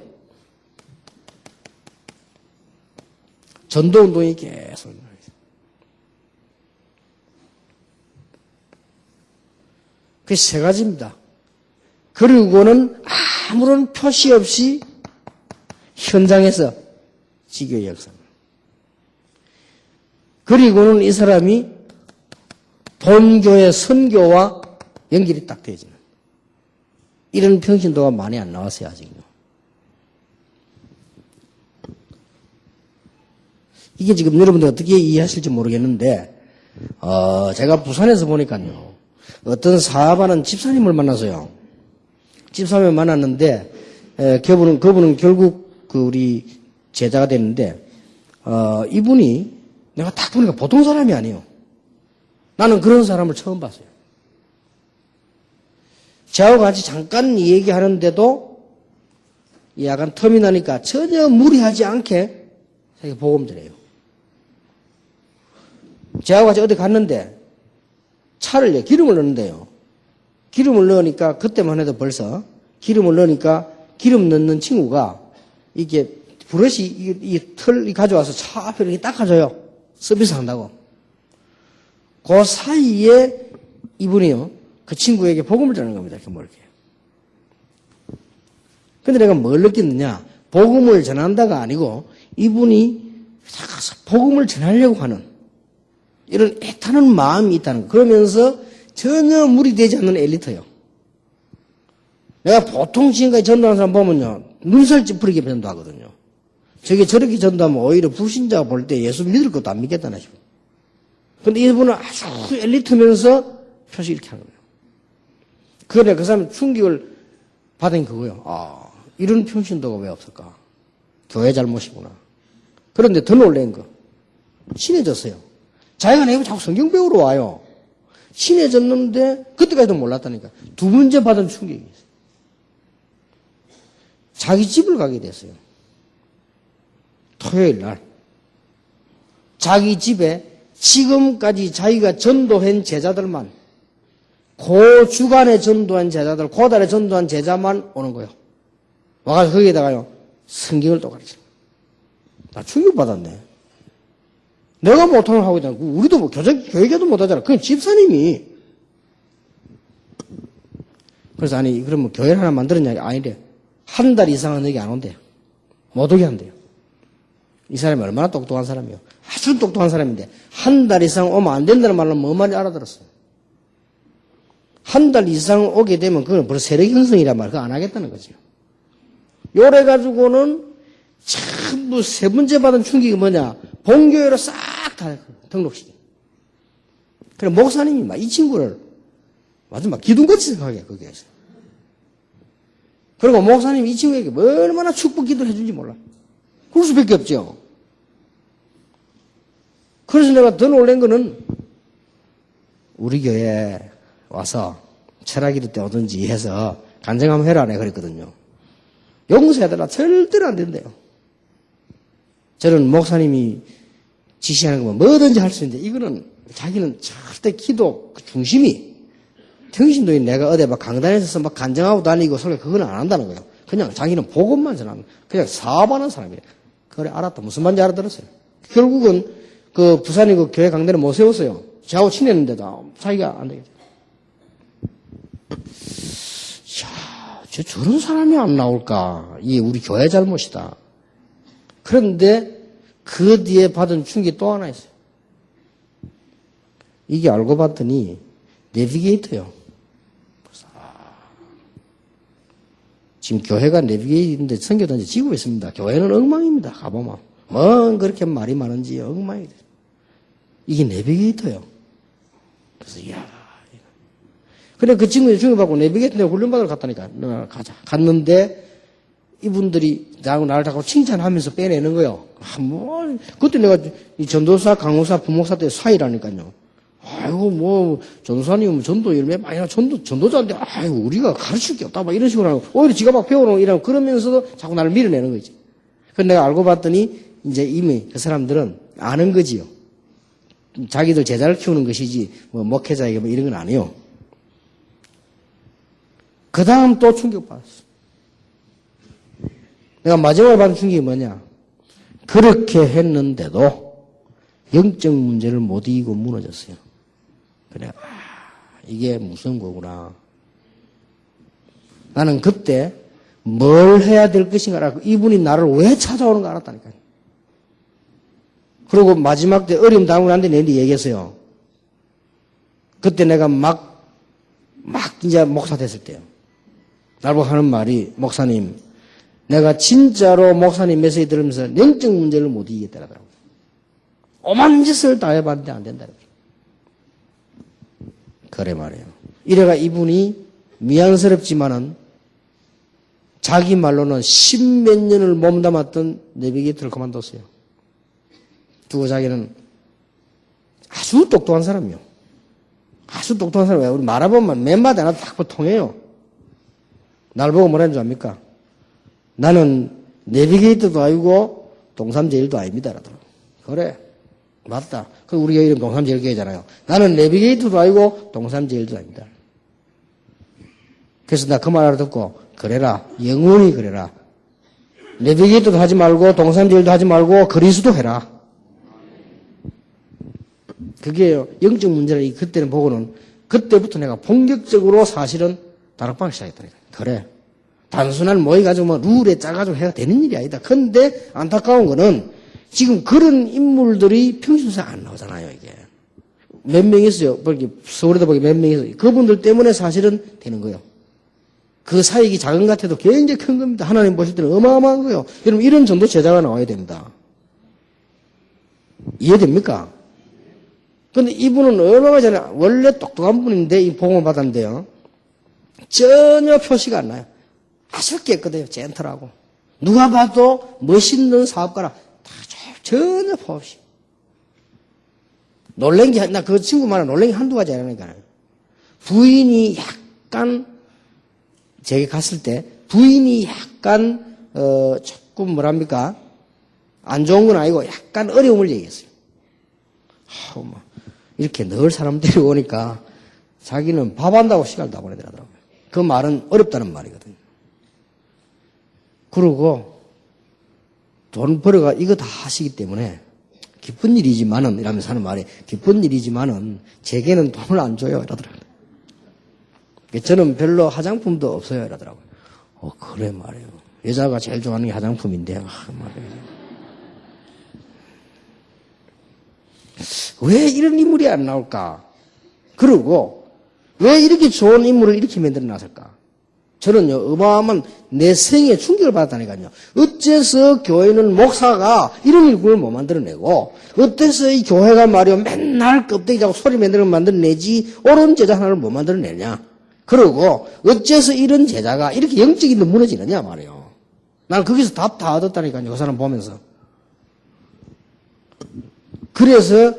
전도운동이 계속 일어나요. 그게 세 가지입니다. 그리고는 아무런 표시 없이 현장에서 지교의 역사입니다. 그리고는 이 사람이 본교의 선교와 연결이 딱 되어지는 이런 평신도가 많이 안 나왔어요, 아직요. 이게 지금 여러분들 어떻게 이해하실지 모르겠는데, 제가 부산에서 보니까요, 어떤 사업하는 집사님을 만나서요. 집사님을 만났는데, 그분은 결국 우리 제자가 됐는데, 이분이 내가 딱 보니까 보통 사람이 아니에요. 나는 그런 사람을 처음 봤어요. 저하고 같이 잠깐 얘기하는데도 약간 텀이 나니까 전혀 무리하지 않게 복음 전해요. 저하고 같이 어디 갔는데 차를 기름을 넣는데요. 기름을 넣으니까 그때만 해도 벌써 기름을 넣으니까 기름 넣는 친구가 이게 브러시 이 털 가져와서 차 앞에 이렇게 닦아줘요. 서비스 한다고. 그 사이에 이분이요. 그 친구에게 복음을 전하는 겁니다. 이렇게 멀게. 근데 내가 뭘 느꼈느냐. 복음을 전한다가 아니고 이분이 복음을 전하려고 하는 이런 애타는 마음이 있다는 거. 그러면서 전혀 무리되지 않는 엘리트예요. 내가 보통 지금까지 전도하는 사람 보면요. 눈살 찌푸리게 전도하거든요. 저렇게 전도하면 오히려 불신자가 볼 때 예수 믿을 것도 안 믿겠다나 싶어요. 근데 이분은 아주 엘리트면서 표시 이렇게 하는 거예요. 그래, 그 사람이 충격을 받은 그거예요. 아, 이런 평신도가 왜 없을까? 교회 잘못이구나. 그런데 더 놀란 거. 친해졌어요. 자기가 내가 자꾸 성경 배우러 와요. 친해졌는데, 그때까지도 몰랐다니까. 두 번째 받은 충격이 있어요. 자기 집을 가게 됐어요. 토요일 날. 자기 집에 지금까지 자기가 전도한 제자들만, 그 주간에 전도한 제자들, 그 달에 전도한 제자만 오는 거예요. 와가지고 거기에다가요, 성경을 또 가르치는 거예요. 나 충격받았네. 내가 못하는 걸 하고 있잖아. 우리도 뭐 교회도 못하잖아. 그건 집사님이. 그래서 아니, 그럼 뭐 교회를 하나 만들었냐? 아니래. 한 달 이상은 여기 안 온대요. 못 오게 한대요. 이 사람이 얼마나 똑똑한 사람이요. 아주 똑똑한 사람인데, 한 달 이상 오면 안 된다는 말은 뭐 말인지 알아들었어요. 한 달 이상 오게 되면 그건 벌써 세력 형성이란 말, 그거 안 하겠다는 거죠. 요래가지고는 전부 세 번째 받은 충격이 뭐냐? 본교회로 싹 다 등록시켜. 그래, 목사님이 막 이 친구를 완전 막 기둥같이 생각하게, 거기에서. 그리고 목사님이 이 친구에게 얼마나 축복 기도를 해준지 몰라. 그럴 수밖에 없죠. 그래서 내가 더 놀란 거는 우리 교회에 와서 철학기도 때 오든지 해서 간증하면 해라 내가 그랬거든요. 용서해달라 절대로 안 된대요. 저는 목사님이 지시하는 거면 뭐든지 할 수 있는데 이거는 자기는 절대 기도 그 중심이 평신도인 내가 어디 막 강단에서 막 간증하고 다니고 설교 그건 안 한다는 거예요. 그냥 자기는 복음만 전하는 그냥 사업하는 사람이에요. 그래 알았다. 무슨 말인지 알아들었어요. 결국은 그 부산에 그 교회 강단에 못 세웠어요. 저하고 친했는데도 자기가 안 되겠죠. 야, 저런 사람이 안 나올까? 이게 우리 교회 잘못이다. 그런데 그 뒤에 받은 충격이 또 하나 있어요. 이게 알고 봤더니 내비게이터요. 지금 교회가 내비게이터인데 선교단지 지고 있습니다. 교회는 엉망입니다. 가보면. 뭐 그렇게 말이 많은지 엉망이 돼요. 이게 내비게이터요. 그래서 이야. 그래 그 친구가 중요받고 내비게이터 내가 훈련받으러 갔다니까. 너 가자. 갔는데 이분들이 나를 자꾸 칭찬하면서 빼내는 거예요. 그때 내가 이 전도사, 강호사, 부목사 때 사이라니까요. 아이고, 뭐, 전도사님은 전도 열매 많이 나, 전도자인데, 아이고, 우리가 가르칠 게 없다, 막 이런 식으로 하고, 오히려 지가 막 배워놓고 이러고, 그러면서도 자꾸 나를 밀어내는 거지. 그래서 내가 알고 봤더니, 이제 이미 그 사람들은 아는 거지요. 자기들 제자를 키우는 것이지, 뭐, 목회자에게 뭐 이런 건 아니에요. 그 다음 또 충격받았어. 내가 마지막에 받은 충격이 뭐냐? 그렇게 했는데도 영적 문제를 못 이기고 무너졌어요. 그래, 이게 무슨 거구나. 나는 그때 뭘 해야 될 것인가 알았고, 이분이 나를 왜 찾아오는가 알았다니까요. 그리고 마지막 때 어려움 당하고 난데 내한테 얘기했어요. 그때 내가 막 이제 목사 됐을 때요. 날 보고 하는 말이, 목사님, 내가 진짜로 목사님 메시지 들으면서 영적 문제를 못 이기겠다라더라고요. 오만 짓을 다 해봤는데 안 된다고요. 그래 말이에요. 이래가 이분이 미안스럽지만은 자기 말로는 10몇 년을 몸담았던 내비게이터를 그만뒀어요. 두고 자기는 아주 똑똑한 사람이요. 아주 똑똑한 사람이에요. 우리 말해보면 몇 마디 하나 딱 통해요. 날 보고 뭐라는 줄 압니까? 나는 내비게이터도 아니고 동삼제일도 아닙니다. 라더라고요. 그래. 맞다. 그 우리가 이름 동삼제일교회잖아요. 나는 내비게이터도 아니고 동삼제일도 아닙니다. 그래서 나 그 말 알아듣고 그래라. 영원히 그래라. 내비게이터도 하지 말고 동삼제일도 하지 말고 그리스도 해라. 그게 영적 문제를 그때는 보고는 그때부터 내가 본격적으로 사실은 다락방을 시작했다니까. 그래. 단순한 모의 가지고 뭐 룰에 짜가지고 해야 되는 일이 아니다. 근데 안타까운 거는 지금 그런 인물들이 평신도에 안 나오잖아요, 이게. 몇 명 있어요. 서울에도 보기 몇 명 있어요. 그분들 때문에 사실은 되는 거예요. 그 사익이 작은 것 같아도 굉장히 큰 겁니다. 하나님 보실 때는 어마어마한 거예요. 여러분, 이런 정도 제자가 나와야 됩니다. 이해됩니까? 근데 이분은 얼마나 전에 원래 똑똑한 분인데 이 복음을 받았는데요. 전혀 표시가 안 나요. 아주 깨끗해요. 젠틀하고. 누가 봐도 멋있는 사업가라. 다 전혀 없이. 놀란 게, 나 그 친구 말은 놀란 게 한두 가지 아니라니까요. 부인이 약간, 제게 갔을 때, 부인이 약간, 조금 뭐랍니까? 안 좋은 건 아니고 약간 어려움을 얘기했어요. 이렇게 늘 사람들이 오니까 자기는 밥 한다고 시간을 다 보내더라고요. 그 말은 어렵다는 말이거든요. 그러고 돈 벌어가 이거 다 하시기 때문에 기쁜 일이지만은 이라면서 하는 말이 기쁜 일이지만은 제게는 돈을 안 줘요 이러더라고요. 저는 별로 화장품도 없어요 이러더라고요. 그래 말이에요. 여자가 제일 좋아하는 게 화장품인데 말이에요. 왜 이런 인물이 안 나올까? 그리고 왜 이렇게 좋은 인물을 이렇게 만들어 놨을까? 저는요, 어마어마한 내 생에 충격을 받았다니까요. 어째서 교회는 목사가 이런 일꾼을 못 만들어내고, 어째서 이 교회가 말이요, 맨날 껍데기 잡고 소리 만들어내지, 옳은 제자 하나를 못 만들어내냐? 그리고, 어째서 이런 제자가 이렇게 영적인 데 무너지느냐 말이에요. 난 거기서 답 다 얻었다니까요, 그 사람 보면서. 그래서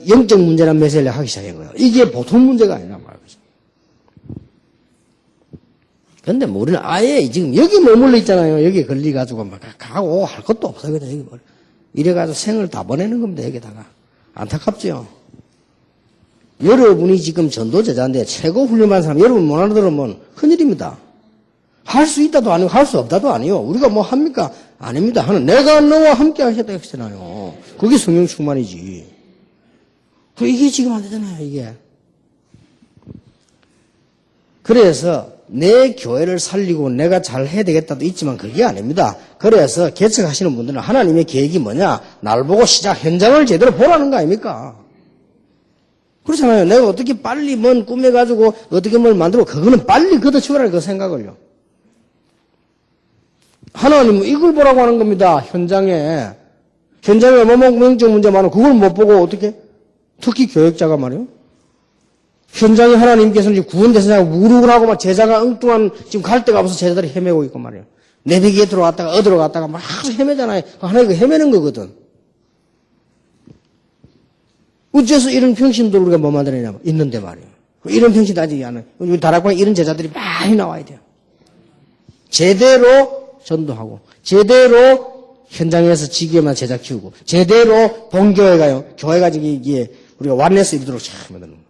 영적 문제란 메시지를 하기 시작한 거예요. 이게 보통 문제가 아니란 말이죠. 근데 뭐 우리는 아예 지금 여기 머물러 있잖아요. 여기 걸려가지고 막 가고 할 것도 없어요. 그냥 여기 뭐 이래가지고 생을 다 보내는 겁니다. 여기다가. 안타깝죠. 여러분이 지금 전도제자인데 최고 훌륭한 사람 여러분 못 알아들으면 큰일입니다. 할 수 있다도 아니고 할 수 없다도 아니요. 우리가 뭐 합니까? 아닙니다. 하는 내가 너와 함께 하겠다 했잖아요. 그게 성령 충만이지. 이게 지금 안 되잖아요. 이게. 그래서 내 교회를 살리고 내가 잘 해야 되겠다도 있지만 그게 아닙니다. 그래서 개척하시는 분들은 하나님의 계획이 뭐냐? 날 보고 시작 현장을 제대로 보라는 거 아닙니까? 그렇잖아요. 내가 어떻게 빨리 뭔 꾸며가지고 어떻게 뭘 만들고 그거는 빨리 걷어치우라는 그 생각을요. 하나님은 이걸 보라고 하는 겁니다. 현장에 뭐뭐 영적 문제 많아 그걸 못 보고 어떻게? 특히 교역자가 말이요. 현장에 하나님께서는 구원대상자가 무릎을 하고 막 제자가 엉뚱한 지금 갈 데가 없어서 제자들이 헤매고 있고 말이에요. 내비기에 들어갔다가 어디로 갔다가 막 헤매잖아요. 하나님 그 헤매는 거거든. 어째서 이런 평신도를 우리가 뭐 만들어내냐 있는데 말이에요. 이런 평신도 아직 안 해요. 우리 다락방에 이런 제자들이 많이 나와야 돼요. 제대로 전도하고 제대로 현장에서 지교만 제자 키우고 제대로 본교회 가요. 교회가 이게 우리가 완내서 이루도록 참 만드는 거예요.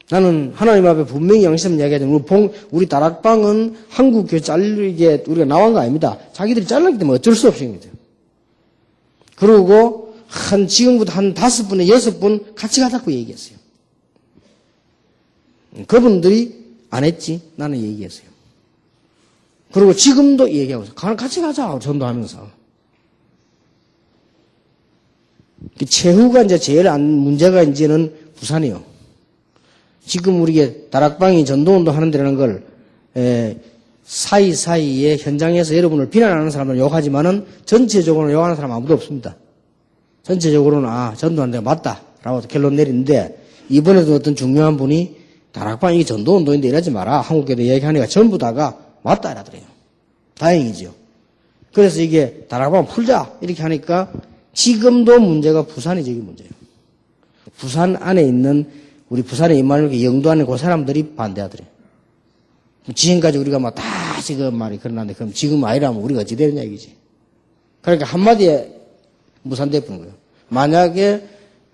나는 하나님 앞에 분명히 양심을 이야기하자면 우리 다락방은 한국 교회 잘리게 우리가 나온 거 아닙니다. 자기들이 잘랐기 때문에 어쩔 수 없이 합니다. 그리고 지금부터 한 5분에 6분 같이 가자고 얘기했어요. 그분들이 안 했지. 나는 얘기했어요. 그리고 지금도 얘기하고 있어요. 같이 가자. 전도하면서. 최후가 이제 제일 문제가 이제는 부산이요. 지금 우리가 다락방이 전도운동 하는 데라는 걸, 사이사이에 현장에서 여러분을 비난하는 사람들은 욕하지만은 전체적으로는 욕하는 사람 아무도 없습니다. 전체적으로는, 전도하는 데가 맞다. 라고 결론 내리는데, 이번에도 어떤 중요한 분이 다락방이 전도운동인데 이러지 마라. 한국교회도 얘기하니까 전부 다가 맞다. 이러더래요. 다행이죠. 그래서 이게 다락방 풀자. 이렇게 하니까 지금도 문제가 부산이 저기 문제예요. 부산 안에 있는 우리 부산에 임마누엘 영도 안에 그 사람들이 반대하더래요. 지금까지 우리가 막 다 지금 말이 그러는데 그럼 지금 아니라면 우리가 어찌 되느냐 이거지. 그러니까 한마디에 무산돼 버린 거예요. 만약에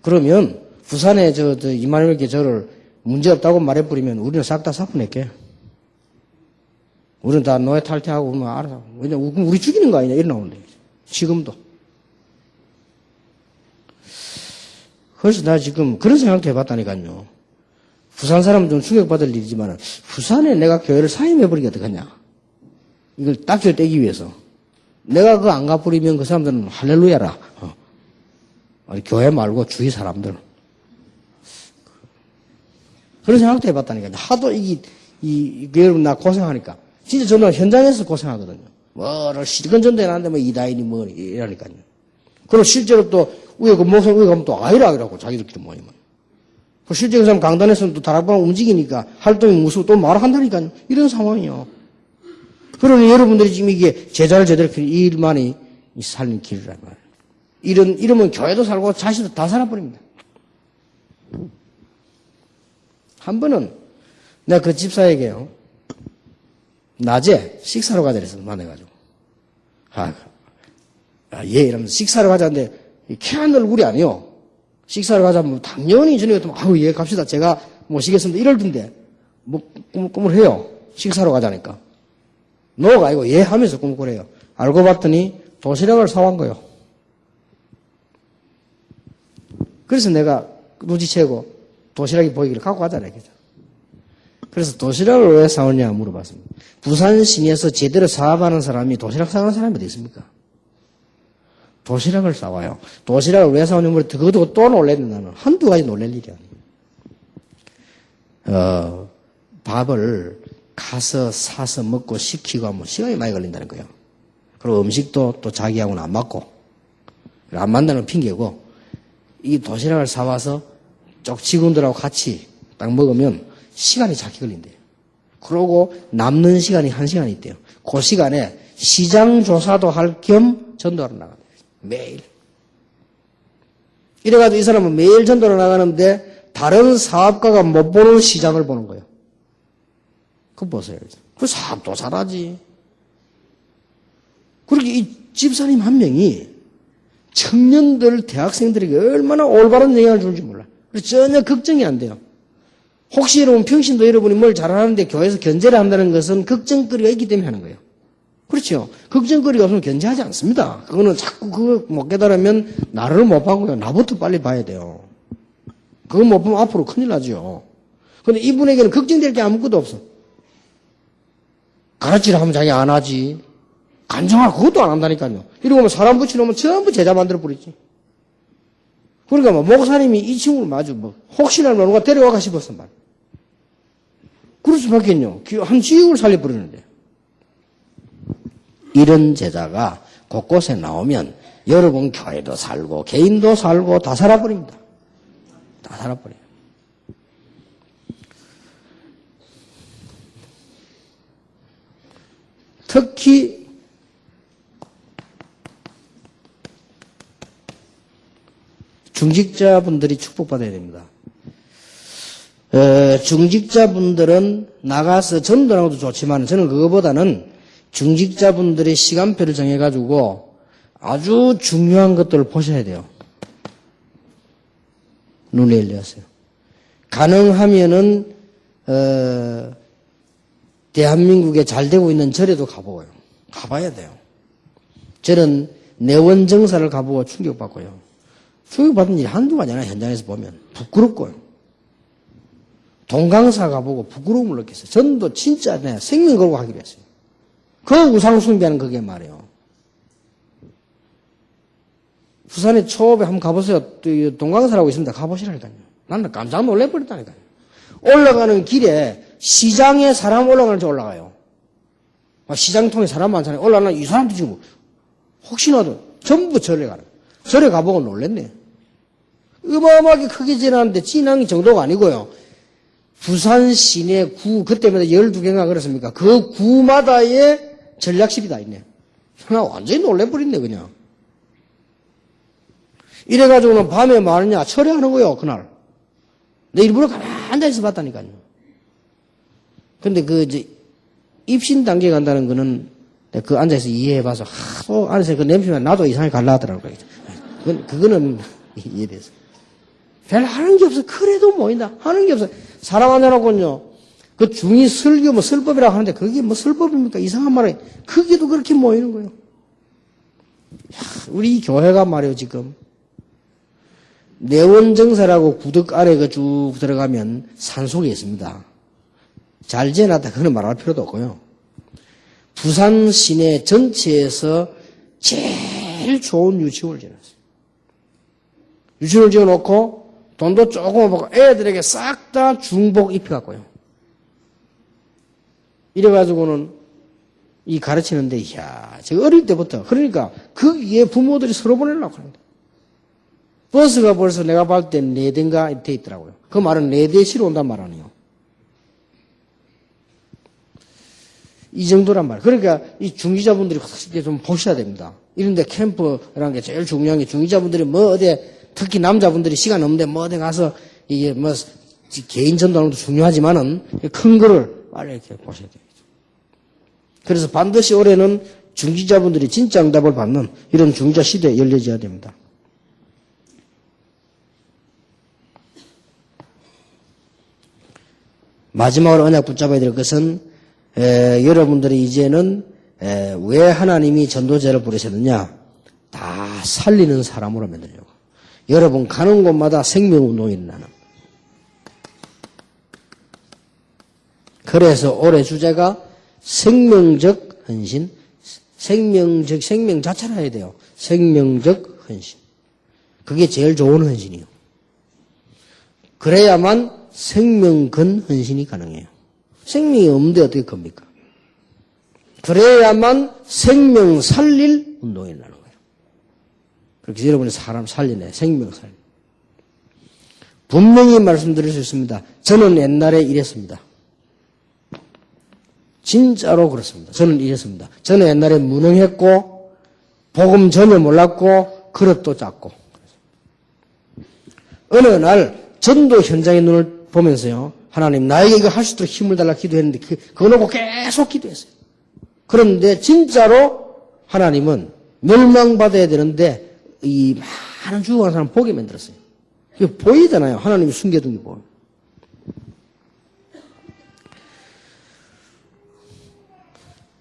그러면 부산에 임마누엘께 저를 문제 없다고 말해버리면 우리는 싹 다 사뿐할게. 우리는 다 노예 탈퇴하고 그러면 알아서. 왜냐면 우리 죽이는 거 아니냐 이런 나오는데 지금도. 그래서 나 지금 그런 생각도 해봤다니까요. 부산 사람은 좀 충격받을 일이지만 부산에 내가 교회를 사임해버리기 어떡하냐. 이걸 딱지를 떼기 위해서. 내가 그거 안 가버리면 그 사람들은 할렐루야라. 교회 말고 주위 사람들. 그런 생각도 해봤다니까요. 하도 여러분 나 고생하니까. 진짜 저는 현장에서 고생하거든요. 뭐를 실컷 전도해놨는데 이다인이 이러니까요. 그리고 실제로 또 위에 그 목사님 위에 가면 또 아이라고 자기들끼리 모이면. 그 실제 그 사람 강단에서는 또 다락방 움직이니까 활동이 무서워 또 말한다니까요. 이런 상황이요. 그러니 여러분들이 지금 이게 제자를 제대로 이 일만이 살린 길이란 말이에요. 이러면 교회도 살고 자신도 다 살아버립니다. 한 번은 내가 그 집사에게요. 낮에 식사로 가자 그래서 만나가지고. 예, 이러면서 식사를 가자는데 캐한 얼굴이 아니요. 식사를 가자면 당연히 저녁에 또 예, 갑시다. 제가 모시겠습니다. 이럴텐데 뭐 꿈을 해요. 식사로 가자니까. 노가 아니고 예 하면서 꿈을 해요. 알고 봤더니 도시락을 사온 거예요. 그래서 내가 눈치채고 도시락이 보이기를 갖고 가자라 했죠. 그래서 도시락을 왜 사오냐 물어봤습니다. 부산 시내에서 제대로 사업하는 사람이 도시락 사오는 사람이 어디 있습니까? 도시락을 사와요. 도시락을 왜 사오냐 물어봤더니 그거 두고 또 놀랬는데 나는 한두 가지 놀랄 일이 아니에요. 밥을 가서 사서 먹고 시키고 하면 시간이 많이 걸린다는 거예요. 그리고 음식도 또 자기하고는 안 맞고 안 맞다는 핑계고 이 도시락을 사와서 쪽 직원들하고 같이 딱 먹으면 시간이 작게 걸린대요. 그러고 남는 시간이 1시간이 있대요. 그 시간에 시장 조사도 할 겸 전도하러 나간대요. 매일. 이래가지고 이 사람은 매일 전도로 나가는데 다른 사업가가 못 보는 시장을 보는 거예요. 그거 보세요. 그 사업도 잘하지. 그렇게 이 집사님 한 명이 청년들, 대학생들에게 얼마나 올바른 영향을 주는지 몰라. 그래서 전혀 걱정이 안 돼요. 혹시 여러분 평신도 여러분이 뭘 잘하는데 교회에서 견제를 한다는 것은 걱정거리가 있기 때문에 하는 거예요. 그렇죠. 걱정거리가 없으면 견제하지 않습니다. 그거는 자꾸 그거 못 깨달으면 나를 못 봐고요. 나부터 빨리 봐야 돼요. 그거 못 보면 앞으로 큰일 나죠. 그런데 이분에게는 걱정될 게 아무것도 없어. 가르치라 하면 자기 안 하지. 간증하라 그것도 안 한다니까요. 이러고 사람 붙여놓으면 전부 제자 만들어 버리지. 그러니까 뭐 목사님이 이 친구를 마주 혹시나 누가 데려가가 싶었단 말이야. 그럴 수밖에요. 한 지역을 살려버리는데. 이런 제자가 곳곳에 나오면 여러분 교회도 살고 개인도 살고 다 살아버립니다. 다 살아버려요. 특히 중직자분들이 축복받아야 됩니다. 중직자분들은 나가서 전도하는 것도 좋지만 저는 그거보다는 중직자분들이 시간표를 정해가지고 아주 중요한 것들을 보셔야 돼요. 눈에 열렸어요. 가능하면은 대한민국에 잘 되고 있는 절에도 가보고요. 가봐야 돼요. 저는 내원정사를 가보고 충격받고요. 충격받은 일이 한두 가지 아니라 현장에서 보면 부끄럽고요. 동강사 가보고 부끄러움을 느꼈어요. 전도 진짜 내 생명 걸고 하기로 했어요. 그 우상 숭배하는 그게 말이에요. 부산에 초업에 한번 가보세요. 동강사라고 있습니다. 가보시라니까요. 나는 깜짝 놀래버렸다니까요. 올라가는 길에 시장에 사람 올라가는지 올라가요. 시장통에 사람 많잖아요. 올라가는 이 사람도 지금 혹시나도 전부 절에 가는 거예요. 절에 가보고 놀랬네. 어마어마하게 크게 지나는데 진앙이 정도가 아니고요. 부산 시내 구, 그때마다 12개인가 그랬습니까? 그 구마다의 전략실이 다 있네. 나 완전히 놀래버렸네, 그냥. 이래가지고는 밤에 말이냐, 철회하는 거예요, 그날. 내 일부러 가만히 앉아있어 봤다니까요. 근데 입신 단계에 간다는 거는 그 앉아서 이해해봐서 하도 안에서 그 냄새만 나도 이상하게 갈라 하더라고요. 그거는 이해돼서. 별 하는 게 없어. 그래도 모인다. 하는 게 없어. 사람 앉아놓고는요. 그 중이 설교 뭐 설법이라고 하는데 그게 뭐 설법입니까? 이상한 말에 그게도 그렇게 모이는 거예요. 우리 교회가 말이에요 지금. 내원정사라고 구덕 아래 그 쭉 들어가면 산속에 있습니다. 잘 지어놨다 그거는 말할 필요도 없고요. 부산 시내 전체에서 제일 좋은 유치원을 지어놨어요. 유치원을 지어놓고 돈도 조금 받고 애들에게 싹 다 중복 입혀갖고요. 이래가지고는 이 가르치는데 이야 제가 어릴 때부터 그러니까 그 위에 부모들이 서로 보내려고 합니다. 버스가 벌써 내가 봤을 때 4대인가 돼 있더라고요. 그 말은 4대 실어 온단 말 아니에요. 이 정도란 말이에요. 그러니까 이 중지자분들이 좀 보셔야 됩니다. 이런데 캠프라는 게 제일 중요한 게 중지자분들이 뭐 어디 특히 남자분들이 시간 없는데 뭐 어디 가서 이게 뭐 개인 전도하는 것도 중요하지만은 큰 거를 빨리 이렇게 보셔야 돼요. 그래서 반드시 올해는 중지자분들이 진짜 응답을 받는 이런 중지자 시대에 열려져야 됩니다. 마지막으로 언약 붙잡아야 될 것은 여러분들이 이제는 왜 하나님이 전도자를 부르셨느냐? 다 살리는 사람으로 만들려고. 여러분 가는 곳마다 생명운동이 일어나는. 그래서 올해 주제가 생명적 헌신, 생명 자체를 해야 돼요. 생명적 헌신. 그게 제일 좋은 헌신이에요. 그래야만 생명근 헌신이 가능해요. 생명이 없는데 어떻게 겁니까? 그래야만 생명 살릴 운동이 일어나는 거예요. 그렇게 여러분이 사람 살리네. 생명 살리. 분명히 말씀드릴 수 있습니다. 저는 옛날에 이랬습니다. 진짜로 그렇습니다. 저는 이랬습니다. 저는 옛날에 무능했고 복음 전혀 몰랐고 그릇도 작고 어느 날 전도 현장의 눈을 보면서요. 하나님 나에게 이거 할 수 있도록 힘을 달라 기도했는데 그거 놓고 계속 기도했어요. 그런데 진짜로 하나님은 멸망받아야 되는데 이 많은 죽어가는 사람 보게 만들었어요. 이게 보이잖아요. 하나님이 숨겨둔 게 보여요.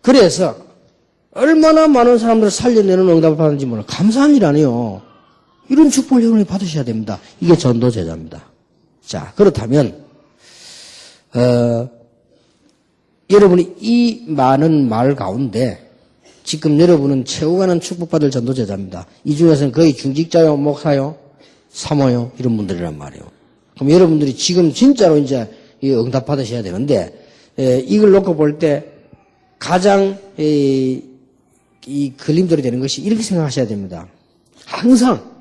그래서 얼마나 많은 사람들을 살려내는 응답을 받는지 몰라. 감사한 일 아니에요. 이런 축복을 여러분이 받으셔야 됩니다. 이게 전도제자입니다. 자, 그렇다면 여러분이 이 많은 말 가운데 지금 여러분은 채워가는 축복받을 전도제자입니다. 이 중에서는 거의 중직자요, 목사요, 사모요 이런 분들이란 말이에요. 그럼 여러분들이 지금 진짜로 이제 응답 받으셔야 되는데 이걸 놓고 볼 때 가장 이 걸림돌이 되는 것이 이렇게 생각하셔야 됩니다. 항상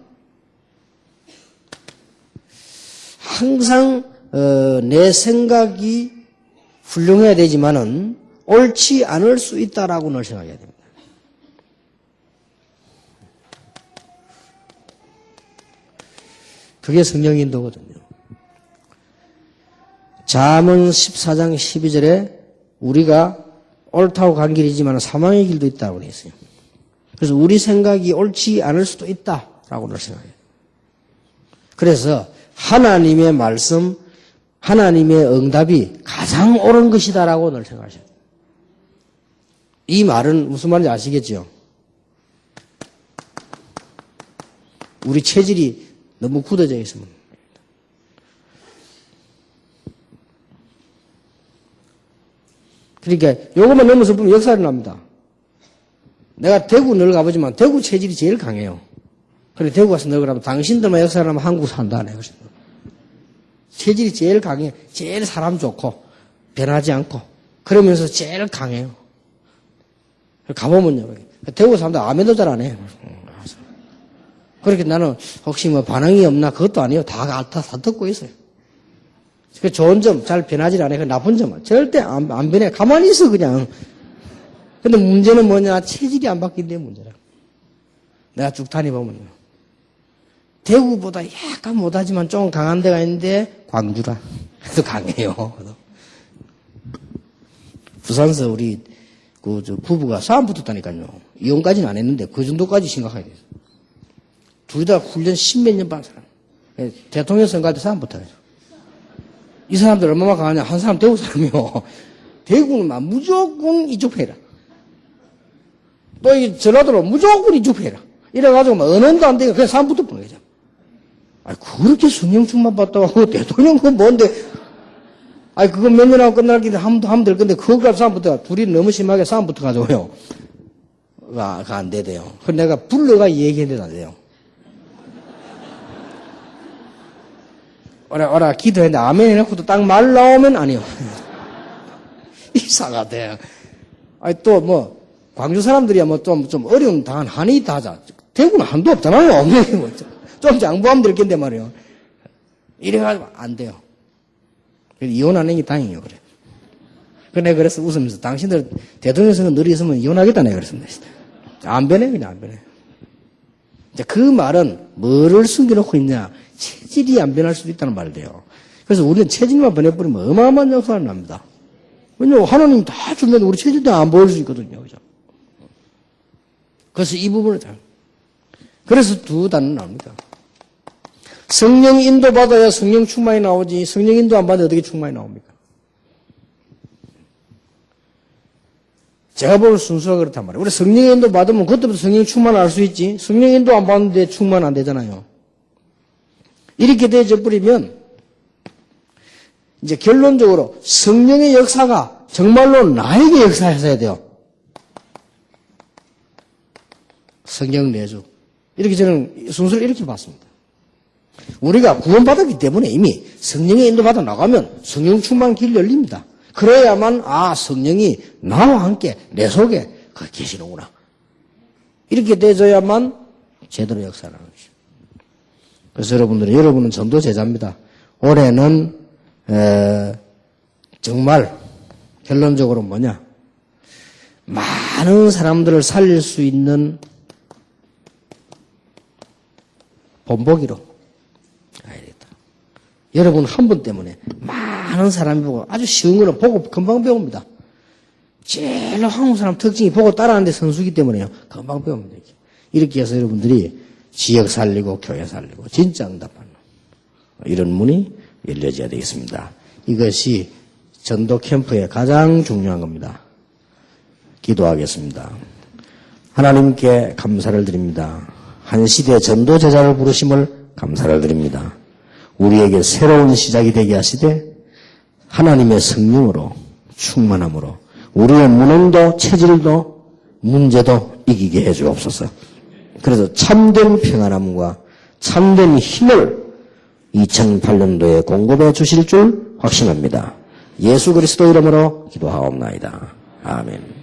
내 생각이 훌륭해야 되지만은 옳지 않을 수 있다라고는 생각해야 됩니다. 그게 성령 인도거든요. 잠언 14장 12절에 우리가 옳다고 간 길이지만 사망의 길도 있다고 되어 있어요. 그래서 우리 생각이 옳지 않을 수도 있다라고는 생각해요. 그래서 하나님의 말씀, 하나님의 응답이 가장 옳은 것이다라고 늘 생각하셔야 돼요. 이 말은 무슨 말인지 아시겠죠? 우리 체질이 너무 굳어져 있으면. 그러니까 요것만 넘어서 보면 역사를 납니다. 내가 대구 늘 가보지만 대구 체질이 제일 강해요. 그래 대구 가서 늘 그러면 당신들만 역사를 하면 한국 산다. 내가 체질이 제일 강해. 제일 사람 좋고 변하지 않고 그러면서 제일 강해요. 가보면요. 대구 사람들 아멘도 잘 안 해. 그렇게 나는 혹시 뭐 반응이 없나 그것도 아니에요. 다 듣고 있어요. 그 좋은 점 잘 변하지 않아요. 그 나쁜 점은 절대 안 변해. 가만히 있어 그냥. 근데 문제는 뭐냐? 체질이 안 바뀐데 문제라. 내가 쭉 다니보면요. 대구보다 약간 못하지만 좀 강한 데가 있는데 광주라. 그래도 강해요. 부산서 우리 저 부부가 싸움 붙었다니까요. 이혼까지는 안 했는데 그 정도까지 심각하게 됐어요. 둘 다 훈련 10몇 년 받은 사람. 대통령 선거할 때 싸움 붙어요. 이 사람들 얼마나 강하냐. 한 사람 대구 사람이요. 대구는 막 무조건 이쪽 패라. 또 이 전라도로 무조건 이쪽 패라. 이래가지고 막 언행도 안 되고 그냥 싸움 붙어보는 거죠. 아니 그렇게 성령충만 받다가 대통령 그건 뭔데. 아니 그거 몇 년하고 끝날길래 하면 될 건데 그거까지 싸움 붙어가 둘이 너무 심하게 싸움 붙어가지고요. 그거 안 되대요. 그래서 내가 불러가 얘기했는데 안 돼요. 오라 기도했는데 아멘 해놓고도 딱 말 나오면 아니요. 이상하대. 아니 또 뭐 광주 사람들이야 뭐 좀 어려운 당한 한이 있다 하자. 대구는 한도 없잖아요. 좀 양보하면 될 텐데 말이에요. 이래가지고 안 돼요. 이혼하는 게 다행이에요, 그래. 내가 그래서 웃으면서 당신들 대통령 선거 늘 있으면 이혼하겠다 내가 그랬습니다. 안 변해, 그냥 안 변해. 그 말은 뭐를 숨겨놓고 있냐? 체질이 안 변할 수도 있다는 말을 돼요. 그래서 우리는 체질만 변해버리면 어마어마한 역사가 납니다. 왜냐면 하나님 다 주면 우리 체질도 안 보일 수 있거든요. 그죠? 그래서 이 부분을 잘. 그래서 두 단은 나옵니다. 성령 인도 받아야 성령 충만이 나오지, 성령 인도 안 받아야 어떻게 충만이 나옵니까? 제가 보는 순수가 그렇단 말이에요. 우리 성령 인도 받으면 그때부터 성령 충만을 할 수 있지, 성령 인도 안 받는데 충만 안 되잖아요. 이렇게 되어져 버리면, 이제 결론적으로 성령의 역사가 정말로 나에게 역사했어야 돼요. 성령 내주. 이렇게 저는 순서를 이렇게 봤습니다. 우리가 구원받았기 때문에 이미 성령의 인도받아 나가면 성령 충만 길 열립니다. 그래야만 성령이 나와 함께 내 속에 계시는구나. 이렇게 되어야만 제대로 역사를 하는 것이죠. 그래서 여러분은 전도 제자입니다. 올해는 정말 결론적으로 뭐냐? 많은 사람들을 살릴 수 있는 본보기로 가야겠다. 여러분 한 분 때문에 많은 사람이 보고 아주 쉬운 거는 보고 금방 배웁니다. 제일 한국 사람 특징이 보고 따라하는데 선수기 때문에요. 금방 배웁니다. 이렇게 해서 여러분들이 지역 살리고 교회 살리고 진짜 응답하는 이런 문이 열려져야 되겠습니다. 이것이 전도 캠프의 가장 중요한 겁니다. 기도하겠습니다. 하나님께 감사를 드립니다. 한 시대 전도 제자를 부르심을 감사를 드립니다. 우리에게 새로운 시작이 되게 하시되 하나님의 성령으로 충만함으로 우리의 무능도 체질도 문제도 이기게 해 주옵소서. 그래서 참된 평안함과 참된 힘을 2008년도에 공급해 주실 줄 확신합니다. 예수 그리스도 이름으로 기도하옵나이다. 아멘.